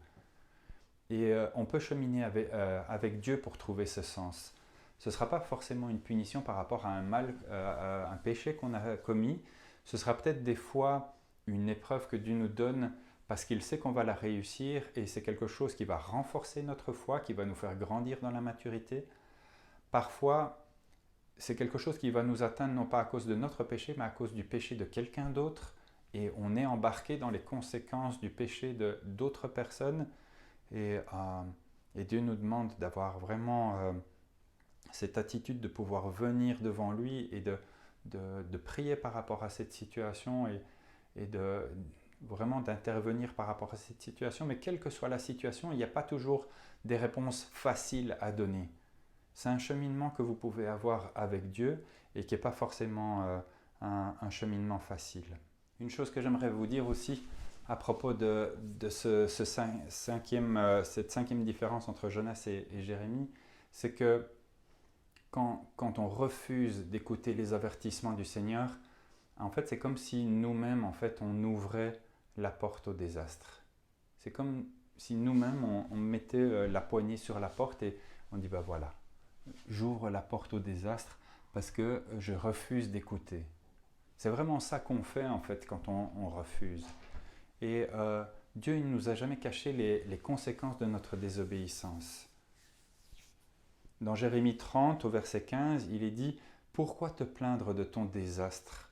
Et on peut cheminer avec Dieu pour trouver ce sens. Ce ne sera pas forcément une punition par rapport à un mal, à un péché qu'on a commis. Ce sera peut-être des fois une épreuve que Dieu nous donne parce qu'il sait qu'on va la réussir et c'est quelque chose qui va renforcer notre foi, qui va nous faire grandir dans la maturité. Parfois, c'est quelque chose qui va nous atteindre non pas à cause de notre péché, mais à cause du péché de quelqu'un d'autre. Et on est embarqué dans les conséquences du péché d'autres personnes. Et Dieu nous demande d'avoir vraiment cette attitude de pouvoir venir devant lui et de prier par rapport à cette situation et vraiment d'intervenir par rapport à cette situation. Mais quelle que soit la situation, il n'y a pas toujours des réponses faciles à donner. C'est un cheminement que vous pouvez avoir avec Dieu et qui n'est pas forcément un cheminement facile. Une chose que j'aimerais vous dire aussi à propos de cette cinquième différence entre Jonas et Jérémie, c'est que quand on refuse d'écouter les avertissements du Seigneur, en fait, c'est comme si nous-mêmes, en fait, on ouvrait la porte au désastre. C'est comme si nous-mêmes, on mettait la poignée sur la porte et on dit, voilà, j'ouvre la porte au désastre parce que je refuse d'écouter. C'est vraiment ça qu'on fait, en fait, quand on refuse. Et Dieu ne nous a jamais caché les conséquences de notre désobéissance. Dans Jérémie 30, au verset 15, il est dit « Pourquoi te plaindre de ton désastre,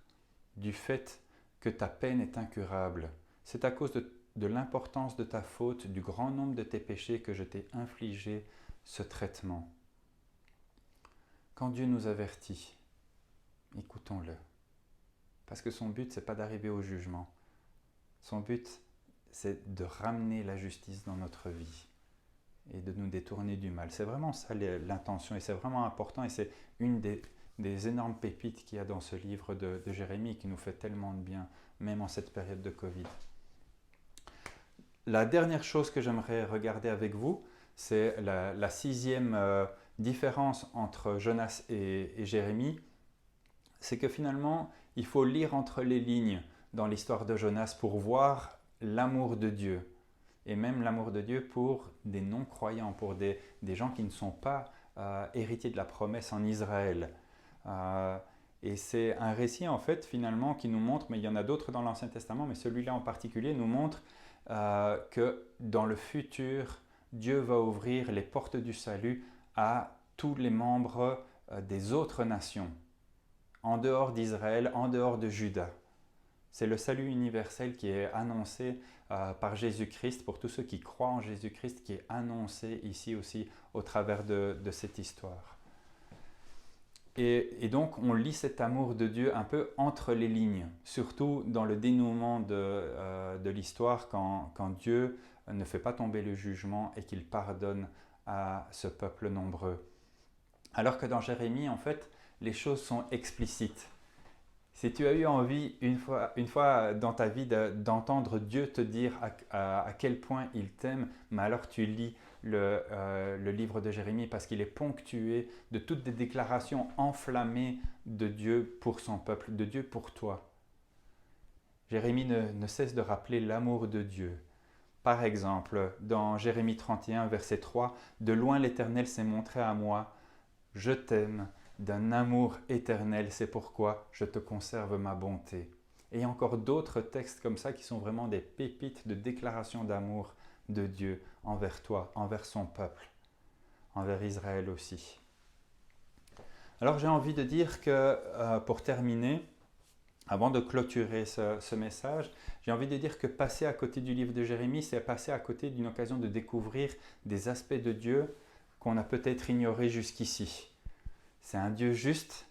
du fait que ta peine est incurable? C'est à cause de l'importance de ta faute, du grand nombre de tes péchés que je t'ai infligé ce traitement. » Quand Dieu nous avertit, écoutons-le. Parce que son but, ce n'est pas d'arriver au jugement. Son but, c'est de ramener la justice dans notre vie et de nous détourner du mal. C'est vraiment ça l'intention et c'est vraiment important et c'est une des énormes pépites qu'il y a dans ce livre de Jérémie qui nous fait tellement de bien, même en cette période de Covid. La dernière chose que j'aimerais regarder avec vous, c'est la sixième différence entre Jonas et Jérémie. C'est que finalement, il faut lire entre les lignes dans l'histoire de Jonas pour voir l'amour de Dieu. Et même l'amour de Dieu pour des non-croyants, pour des gens qui ne sont pas héritiers de la promesse en Israël. Et c'est un récit en fait finalement qui nous montre, mais il y en a d'autres dans l'Ancien Testament, mais celui-là en particulier nous montre que dans le futur, Dieu va ouvrir les portes du salut à tous les membres des autres nations, en dehors d'Israël, en dehors de Juda. C'est le salut universel qui est annoncé par Jésus-Christ, pour tous ceux qui croient en Jésus-Christ, qui est annoncé ici aussi au travers de cette histoire. Et donc on lit cet amour de Dieu un peu entre les lignes, surtout dans le dénouement de l'histoire quand Dieu ne fait pas tomber le jugement et qu'il pardonne à ce peuple nombreux. Alors que dans Jérémie, en fait, les choses sont explicites. Si tu as eu envie une fois dans ta vie d'entendre Dieu te dire à quel point il t'aime, mais alors tu lis le livre de Jérémie parce qu'il est ponctué de toutes des déclarations enflammées de Dieu pour son peuple, de Dieu pour toi. Jérémie ne cesse de rappeler l'amour de Dieu. Par exemple, dans Jérémie 31, verset 3, « De loin l'Éternel s'est montré à moi, je t'aime, d'un amour éternel, c'est pourquoi je te conserve ma bonté. » Et il y a encore d'autres textes comme ça qui sont vraiment des pépites de déclaration d'amour de Dieu envers toi, envers son peuple, envers Israël aussi. Alors j'ai envie de dire que pour terminer, avant de clôturer ce message, j'ai envie de dire que passer à côté du livre de Jérémie, c'est passer à côté d'une occasion de découvrir des aspects de Dieu qu'on a peut-être ignorés jusqu'ici. C'est un Dieu juste,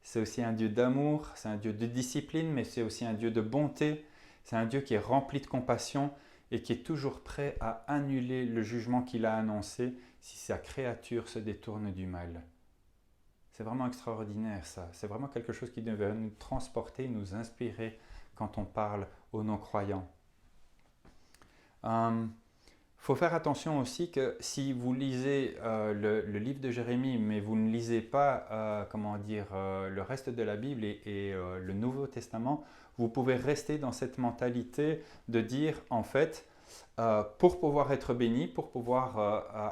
c'est aussi un Dieu d'amour, c'est un Dieu de discipline, mais c'est aussi un Dieu de bonté. C'est un Dieu qui est rempli de compassion et qui est toujours prêt à annuler le jugement qu'il a annoncé si sa créature se détourne du mal. C'est vraiment extraordinaire ça. C'est vraiment quelque chose qui devrait nous transporter, nous inspirer quand on parle aux non-croyants. Faut faire attention aussi que si vous lisez le livre de Jérémie, mais vous ne lisez pas le reste de la Bible et le Nouveau Testament, vous pouvez rester dans cette mentalité de dire en fait, pour pouvoir être béni, pour pouvoir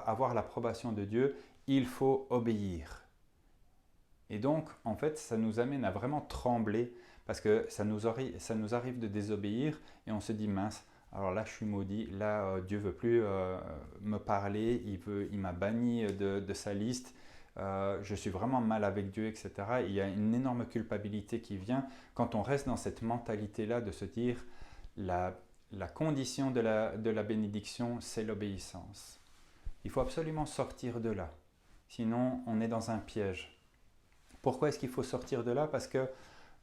avoir l'approbation de Dieu, il faut obéir. Et donc, en fait, ça nous amène à vraiment trembler parce que ça nous arrive de désobéir et on se dit mince. Alors là, je suis maudit, là, Dieu ne veut plus me parler, il m'a banni de sa liste, je suis vraiment mal avec Dieu, etc. Et il y a une énorme culpabilité qui vient quand on reste dans cette mentalité-là de se dire la condition de la bénédiction, c'est l'obéissance. Il faut absolument sortir de là, sinon on est dans un piège. Pourquoi est-ce qu'il faut sortir de là? Parce que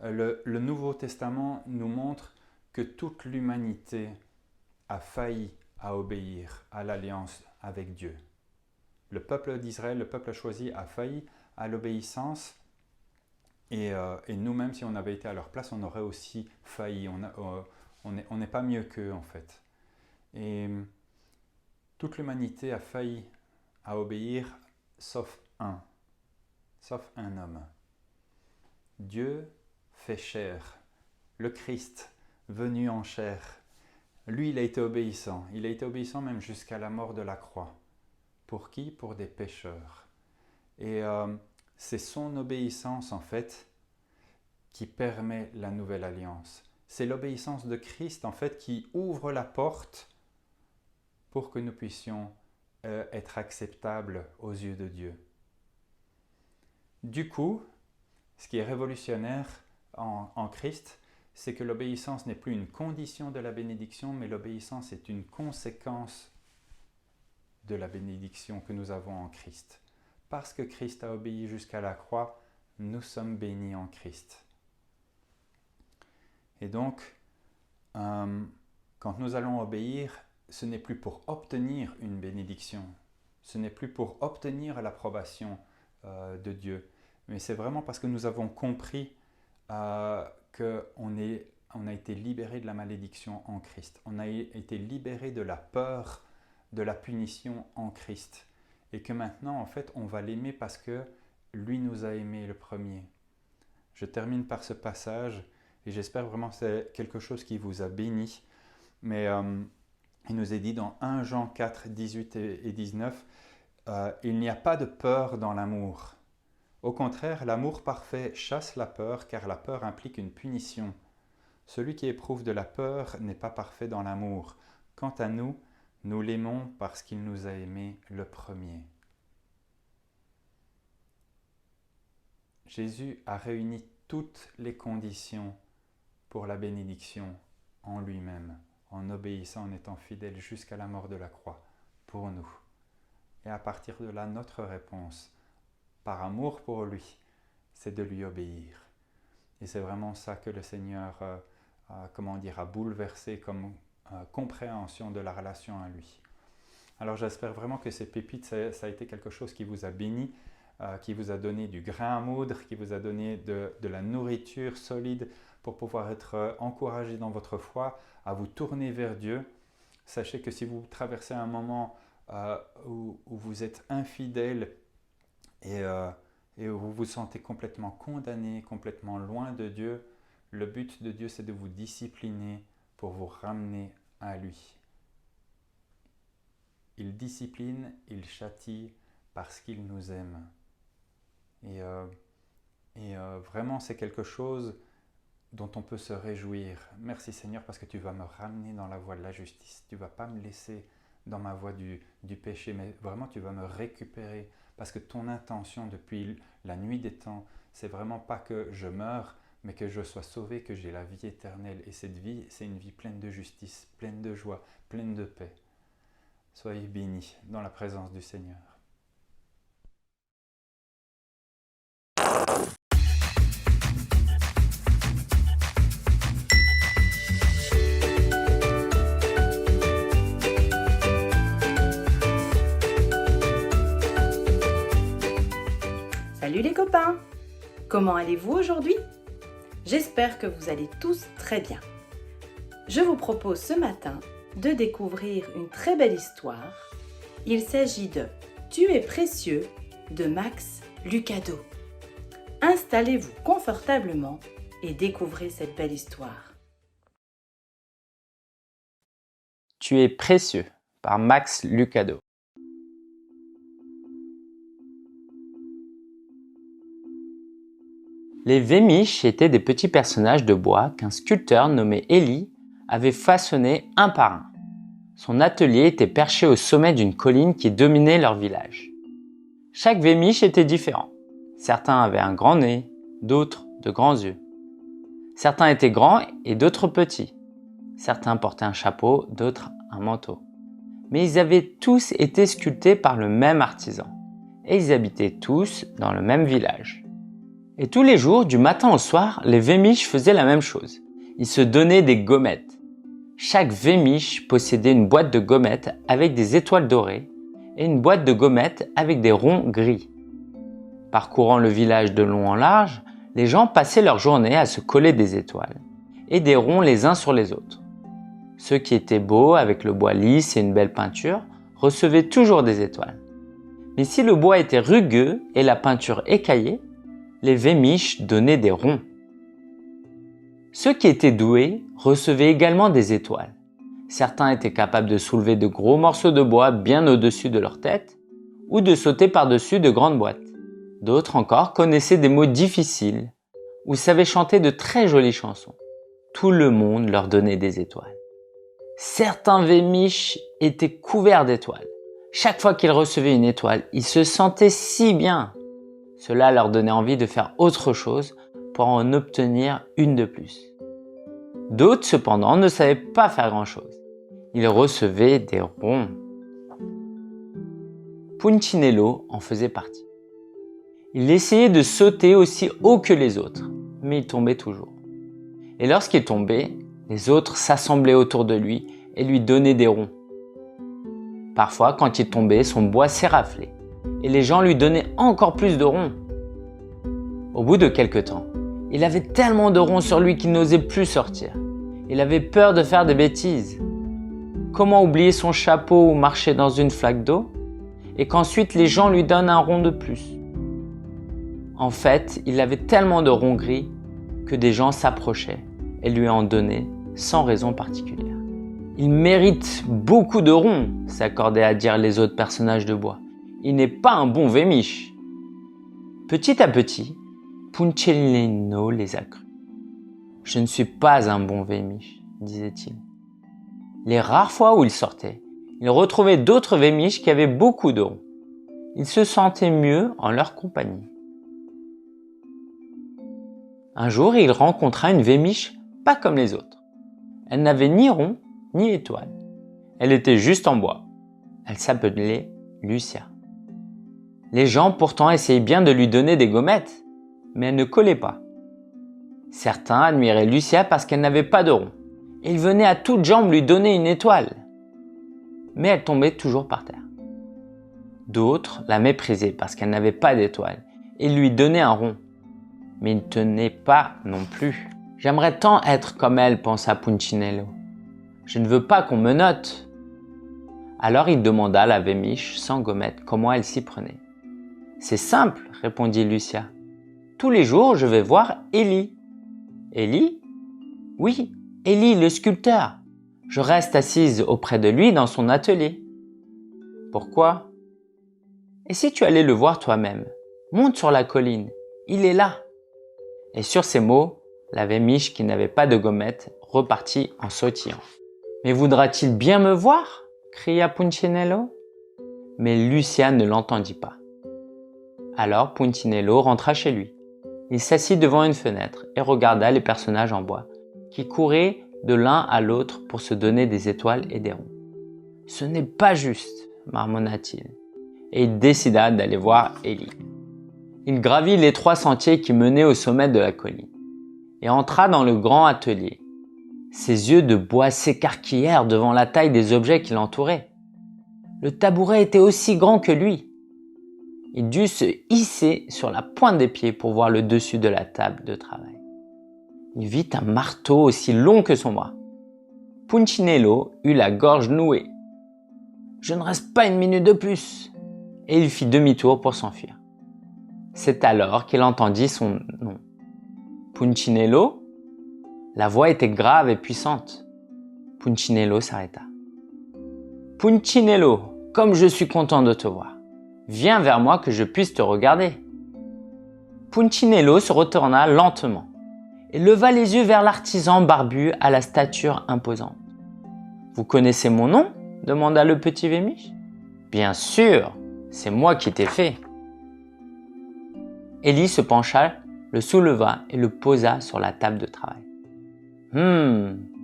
le Nouveau Testament nous montre que toute l'humanité a failli à obéir à l'alliance avec Dieu. Le peuple d'Israël, le peuple choisi, a failli à l'obéissance et nous-mêmes, si on avait été à leur place, on aurait aussi failli. On n'est pas mieux qu'eux en fait. Et toute l'humanité a failli à obéir sauf un homme. Dieu fait chair, le Christ venu en chair. Lui, il a été obéissant. Il a été obéissant même jusqu'à la mort de la croix. Pour qui? Pour des pécheurs. Et c'est son obéissance, en fait, qui permet la nouvelle alliance. C'est l'obéissance de Christ, en fait, qui ouvre la porte pour que nous puissions être acceptables aux yeux de Dieu. Du coup, ce qui est révolutionnaire en Christ, c'est que l'obéissance n'est plus une condition de la bénédiction, mais l'obéissance est une conséquence de la bénédiction que nous avons en Christ. Parce que Christ a obéi jusqu'à la croix, nous sommes bénis en Christ. Et donc, quand nous allons obéir, ce n'est plus pour obtenir une bénédiction, ce n'est plus pour obtenir l'approbation de Dieu, mais c'est vraiment parce que nous avons compris qu'on a été libéré de la malédiction en Christ. On a été libéré de la peur, de la punition en Christ. Et que maintenant, en fait, on va l'aimer parce que lui nous a aimés le premier. Je termine par ce passage et j'espère vraiment que c'est quelque chose qui vous a béni. Mais il nous est dit dans 1 Jean 4, 18 et 19, il n'y a pas de peur dans l'amour. Au contraire, l'amour parfait chasse la peur, car la peur implique une punition. Celui qui éprouve de la peur n'est pas parfait dans l'amour. Quant à nous, nous l'aimons parce qu'il nous a aimés le premier. Jésus a réuni toutes les conditions pour la bénédiction en lui-même, en obéissant, en étant fidèle jusqu'à la mort de la croix, pour nous. Et à partir de là, notre réponse, par amour pour lui, c'est de lui obéir. Et c'est vraiment ça que le Seigneur a bouleversé comme compréhension de la relation à lui. Alors j'espère vraiment que ces pépites, ça a été quelque chose qui vous a béni, qui vous a donné du grain à moudre, qui vous a donné de la nourriture solide pour pouvoir être encouragé dans votre foi, à vous tourner vers Dieu. Sachez que si vous traversez un moment où vous êtes infidèle et où vous vous sentez complètement condamné, complètement loin de Dieu, le but de Dieu, c'est de vous discipliner pour vous ramener à lui. Il discipline, il châtie parce qu'il nous aime. Et vraiment, c'est quelque chose dont on peut se réjouir. Merci Seigneur parce que tu vas me ramener dans la voie de la justice. Tu ne vas pas me laisser dans ma voie du péché, mais vraiment tu vas me récupérer parce que ton intention depuis la nuit des temps, c'est vraiment pas que je meure, mais que je sois sauvé, que j'ai la vie éternelle. Et cette vie, c'est une vie pleine de justice, pleine de joie, pleine de paix. Soyez bénis dans la présence du Seigneur. Salut les copains! Comment allez-vous aujourd'hui? J'espère que vous allez tous très bien. Je vous propose ce matin de découvrir une très belle histoire. Il s'agit de « Tu es précieux » de Max Lucado. Installez-vous confortablement et découvrez cette belle histoire. Tu es précieux par Max Lucado. Les Vémiches étaient des petits personnages de bois qu'un sculpteur nommé Élie avait façonnés un par un. Son atelier était perché au sommet d'une colline qui dominait leur village. Chaque Vémiche était différent. Certains avaient un grand nez, d'autres de grands yeux. Certains étaient grands et d'autres petits. Certains portaient un chapeau, d'autres un manteau. Mais ils avaient tous été sculptés par le même artisan. Et ils habitaient tous dans le même village. Et tous les jours, du matin au soir, les Vémiches faisaient la même chose. Ils se donnaient des gommettes. Chaque Vémiche possédait une boîte de gommettes avec des étoiles dorées et une boîte de gommettes avec des ronds gris. Parcourant le village de long en large, les gens passaient leur journée à se coller des étoiles et des ronds les uns sur les autres. Ceux qui étaient beaux avec le bois lisse et une belle peinture recevaient toujours des étoiles. Mais si le bois était rugueux et la peinture écaillée, les Vémiches donnaient des ronds. Ceux qui étaient doués recevaient également des étoiles. Certains étaient capables de soulever de gros morceaux de bois bien au-dessus de leur tête ou de sauter par-dessus de grandes boîtes. D'autres encore connaissaient des mots difficiles ou savaient chanter de très jolies chansons. Tout le monde leur donnait des étoiles. Certains Vémiches étaient couverts d'étoiles. Chaque fois qu'ils recevaient une étoile, ils se sentaient si bien. Cela leur donnait envie de faire autre chose pour en obtenir une de plus. D'autres, cependant, ne savaient pas faire grand-chose. Ils recevaient des ronds. Punchinello en faisait partie. Il essayait de sauter aussi haut que les autres, mais il tombait toujours. Et lorsqu'il tombait, les autres s'assemblaient autour de lui et lui donnaient des ronds. Parfois, quand il tombait, son bois s'éraflait et les gens lui donnaient encore plus de ronds. Au bout de quelque temps, il avait tellement de ronds sur lui qu'il n'osait plus sortir. Il avait peur de faire des bêtises. Comment oublier son chapeau ou marcher dans une flaque d'eau et qu'ensuite les gens lui donnent un rond de plus? En fait, il avait tellement de ronds gris que des gens s'approchaient et lui en donnaient sans raison particulière. Il mérite beaucoup de ronds, s'accordaient à dire les autres personnages de bois. Il n'est pas un bon Vémiche. Petit à petit, Punchinello les a crus. Je ne suis pas un bon Vémiche, disait-il. Les rares fois où il sortait, il retrouvait d'autres Vémiches qui avaient beaucoup de ronds. Il se sentait mieux en leur compagnie. Un jour, il rencontra une Vémiche pas comme les autres. Elle n'avait ni rond ni étoile. Elle était juste en bois. Elle s'appelait Lucia. Les gens pourtant essayaient bien de lui donner des gommettes, mais elle ne collait pas. Certains admiraient Lucia parce qu'elle n'avait pas de rond. Ils venaient à toutes jambes lui donner une étoile. Mais elle tombait toujours par terre. D'autres la méprisaient parce qu'elle n'avait pas d'étoile et lui donnaient un rond. Mais il ne tenait pas non plus. J'aimerais tant être comme elle, pensa Punchinello. Je ne veux pas qu'on me note. Alors il demanda à la Vémiche sans gommette comment elle s'y prenait. C'est simple, répondit Lucia. Tous les jours, je vais voir Élie. Élie? Oui, Élie, le sculpteur. Je reste assise auprès de lui dans son atelier. Pourquoi? Et si tu allais le voir toi-même? Monte sur la colline, il est là. Et sur ces mots, la Vémiche qui n'avait pas de gommette repartit en sautillant. Mais voudra-t-il bien me voir? Cria Punchinello. Mais Lucia ne l'entendit pas. Alors Punchinello rentra chez lui. Il s'assit devant une fenêtre et regarda les personnages en bois qui couraient de l'un à l'autre pour se donner des étoiles et des ronds. Ce n'est pas juste, marmonna-t-il, et il décida d'aller voir Élie. Il gravit les 3 sentiers qui menaient au sommet de la colline et entra dans le grand atelier. Ses yeux de bois s'écarquillèrent devant la taille des objets qui l'entouraient. Le tabouret était aussi grand que lui. Il dut se hisser sur la pointe des pieds pour voir le dessus de la table de travail. Il vit un marteau aussi long que son bras. Punchinello eut la gorge nouée. « Je ne reste pas une minute de plus !» Et il fit demi-tour pour s'enfuir. C'est alors qu'il entendit son nom. « Punchinello ?» La voix était grave et puissante. Punchinello s'arrêta. « Punchinello, comme je suis content de te voir. Viens vers moi que je puisse te regarder. » Punchinello se retourna lentement et leva les yeux vers l'artisan barbu à la stature imposante. « Vous connaissez mon nom ?» demanda le petit Vémiche. « Bien sûr, c'est moi qui t'ai fait. » Élie se pencha, le souleva et le posa sur la table de travail. «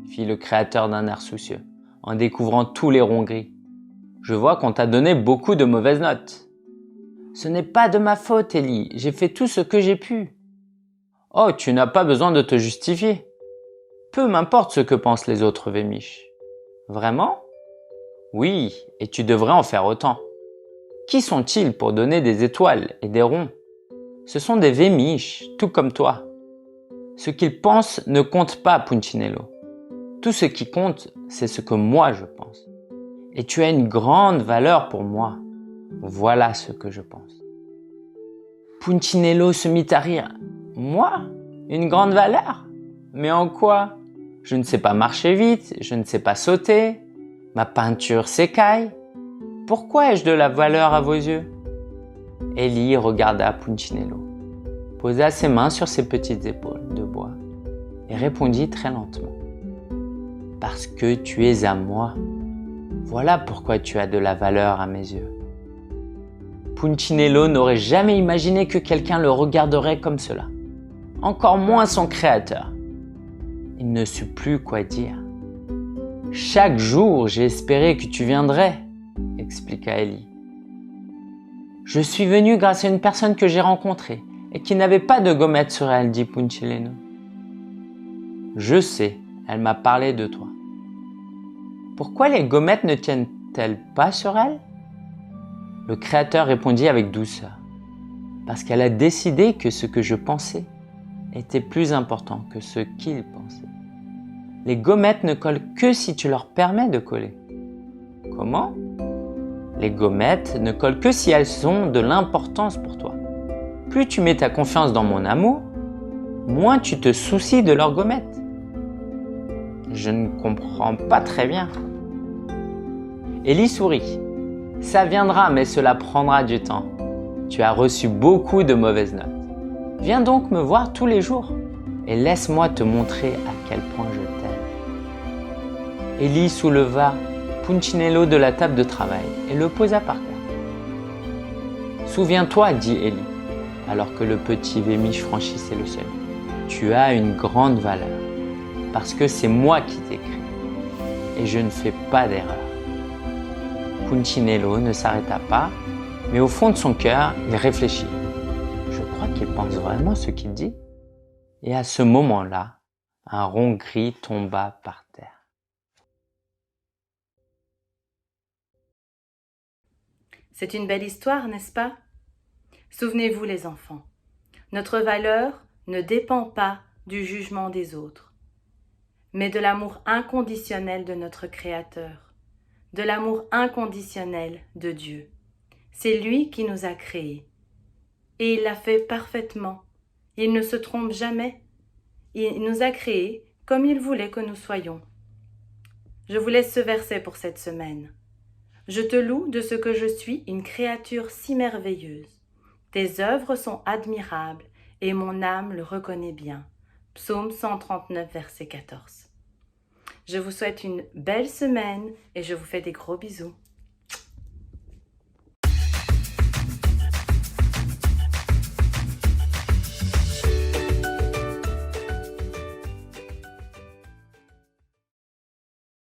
fit le créateur d'un air soucieux, en découvrant tous les ronds gris. « Je vois qu'on t'a donné beaucoup de mauvaises notes. »« Ce n'est pas de ma faute, Élie, j'ai fait tout ce que j'ai pu. »« Oh, tu n'as pas besoin de te justifier. »« Peu m'importe ce que pensent les autres vémiches. Vraiment? Oui, et tu devrais en faire autant. Qui sont-ils pour donner des étoiles et des ronds? Ce sont des vémiches, tout comme toi. Ce qu'ils pensent ne compte pas, Punchinello. Tout ce qui compte, c'est ce que moi je pense. Et tu as une grande valeur pour moi. Voilà ce que je pense. Punchinello se mit à rire. Moi? Une grande valeur? Mais en quoi? Je ne sais pas marcher vite, je ne sais pas sauter, ma peinture s'écaille. Pourquoi ai-je de la valeur à vos yeux? Ellie regarda Punchinello, posa ses mains sur ses petites épaules de bois et répondit très lentement. Parce que tu es à moi. Voilà pourquoi tu as de la valeur à mes yeux. Punchinello n'aurait jamais imaginé que quelqu'un le regarderait comme cela. Encore moins son créateur. Il ne sut plus quoi dire. Chaque jour, j'ai espéré que tu viendrais, expliqua Ellie. Je suis venu grâce à une personne que j'ai rencontrée et qui n'avait pas de gommette sur elle, dit Punchinello. Je sais, elle m'a parlé de toi. Pourquoi les gommettes ne tiennent-elles pas sur elle? Le créateur répondit avec douceur. Parce qu'elle a décidé que ce que je pensais était plus important que ce qu'il pensait. Les gommettes ne collent que si tu leur permets de coller. Comment? Les gommettes ne collent que si elles ont de l'importance pour toi. Plus tu mets ta confiance dans mon amour, moins tu te soucies de leurs gommettes. Je ne comprends pas très bien. Ellie sourit. Ça viendra, mais cela prendra du temps. Tu as reçu beaucoup de mauvaises notes. Viens donc me voir tous les jours et laisse-moi te montrer à quel point je t'aime. Ellie souleva Punchinello de la table de travail et le posa par terre. Souviens-toi, dit Ellie, alors que le petit vémiche franchissait le seuil. Tu as une grande valeur, parce que c'est moi qui t'ai créé, et je ne fais pas d'erreur. Punchinello ne s'arrêta pas, mais au fond de son cœur, il réfléchit. Je crois qu'il pense vraiment ce qu'il dit. Et à ce moment-là, un rond gris tomba par terre. C'est une belle histoire, n'est-ce pas? Souvenez-vous les enfants, notre valeur ne dépend pas du jugement des autres, mais de l'amour inconditionnel de notre Créateur, de l'amour inconditionnel de Dieu. C'est lui qui nous a créés. Et il l'a fait parfaitement. Il ne se trompe jamais. Il nous a créés comme il voulait que nous soyons. Je vous laisse ce verset pour cette semaine. Je te loue de ce que je suis une créature si merveilleuse. Tes œuvres sont admirables et mon âme le reconnaît bien. Psaume 139, verset 14. Je vous souhaite une belle semaine et je vous fais des gros bisous.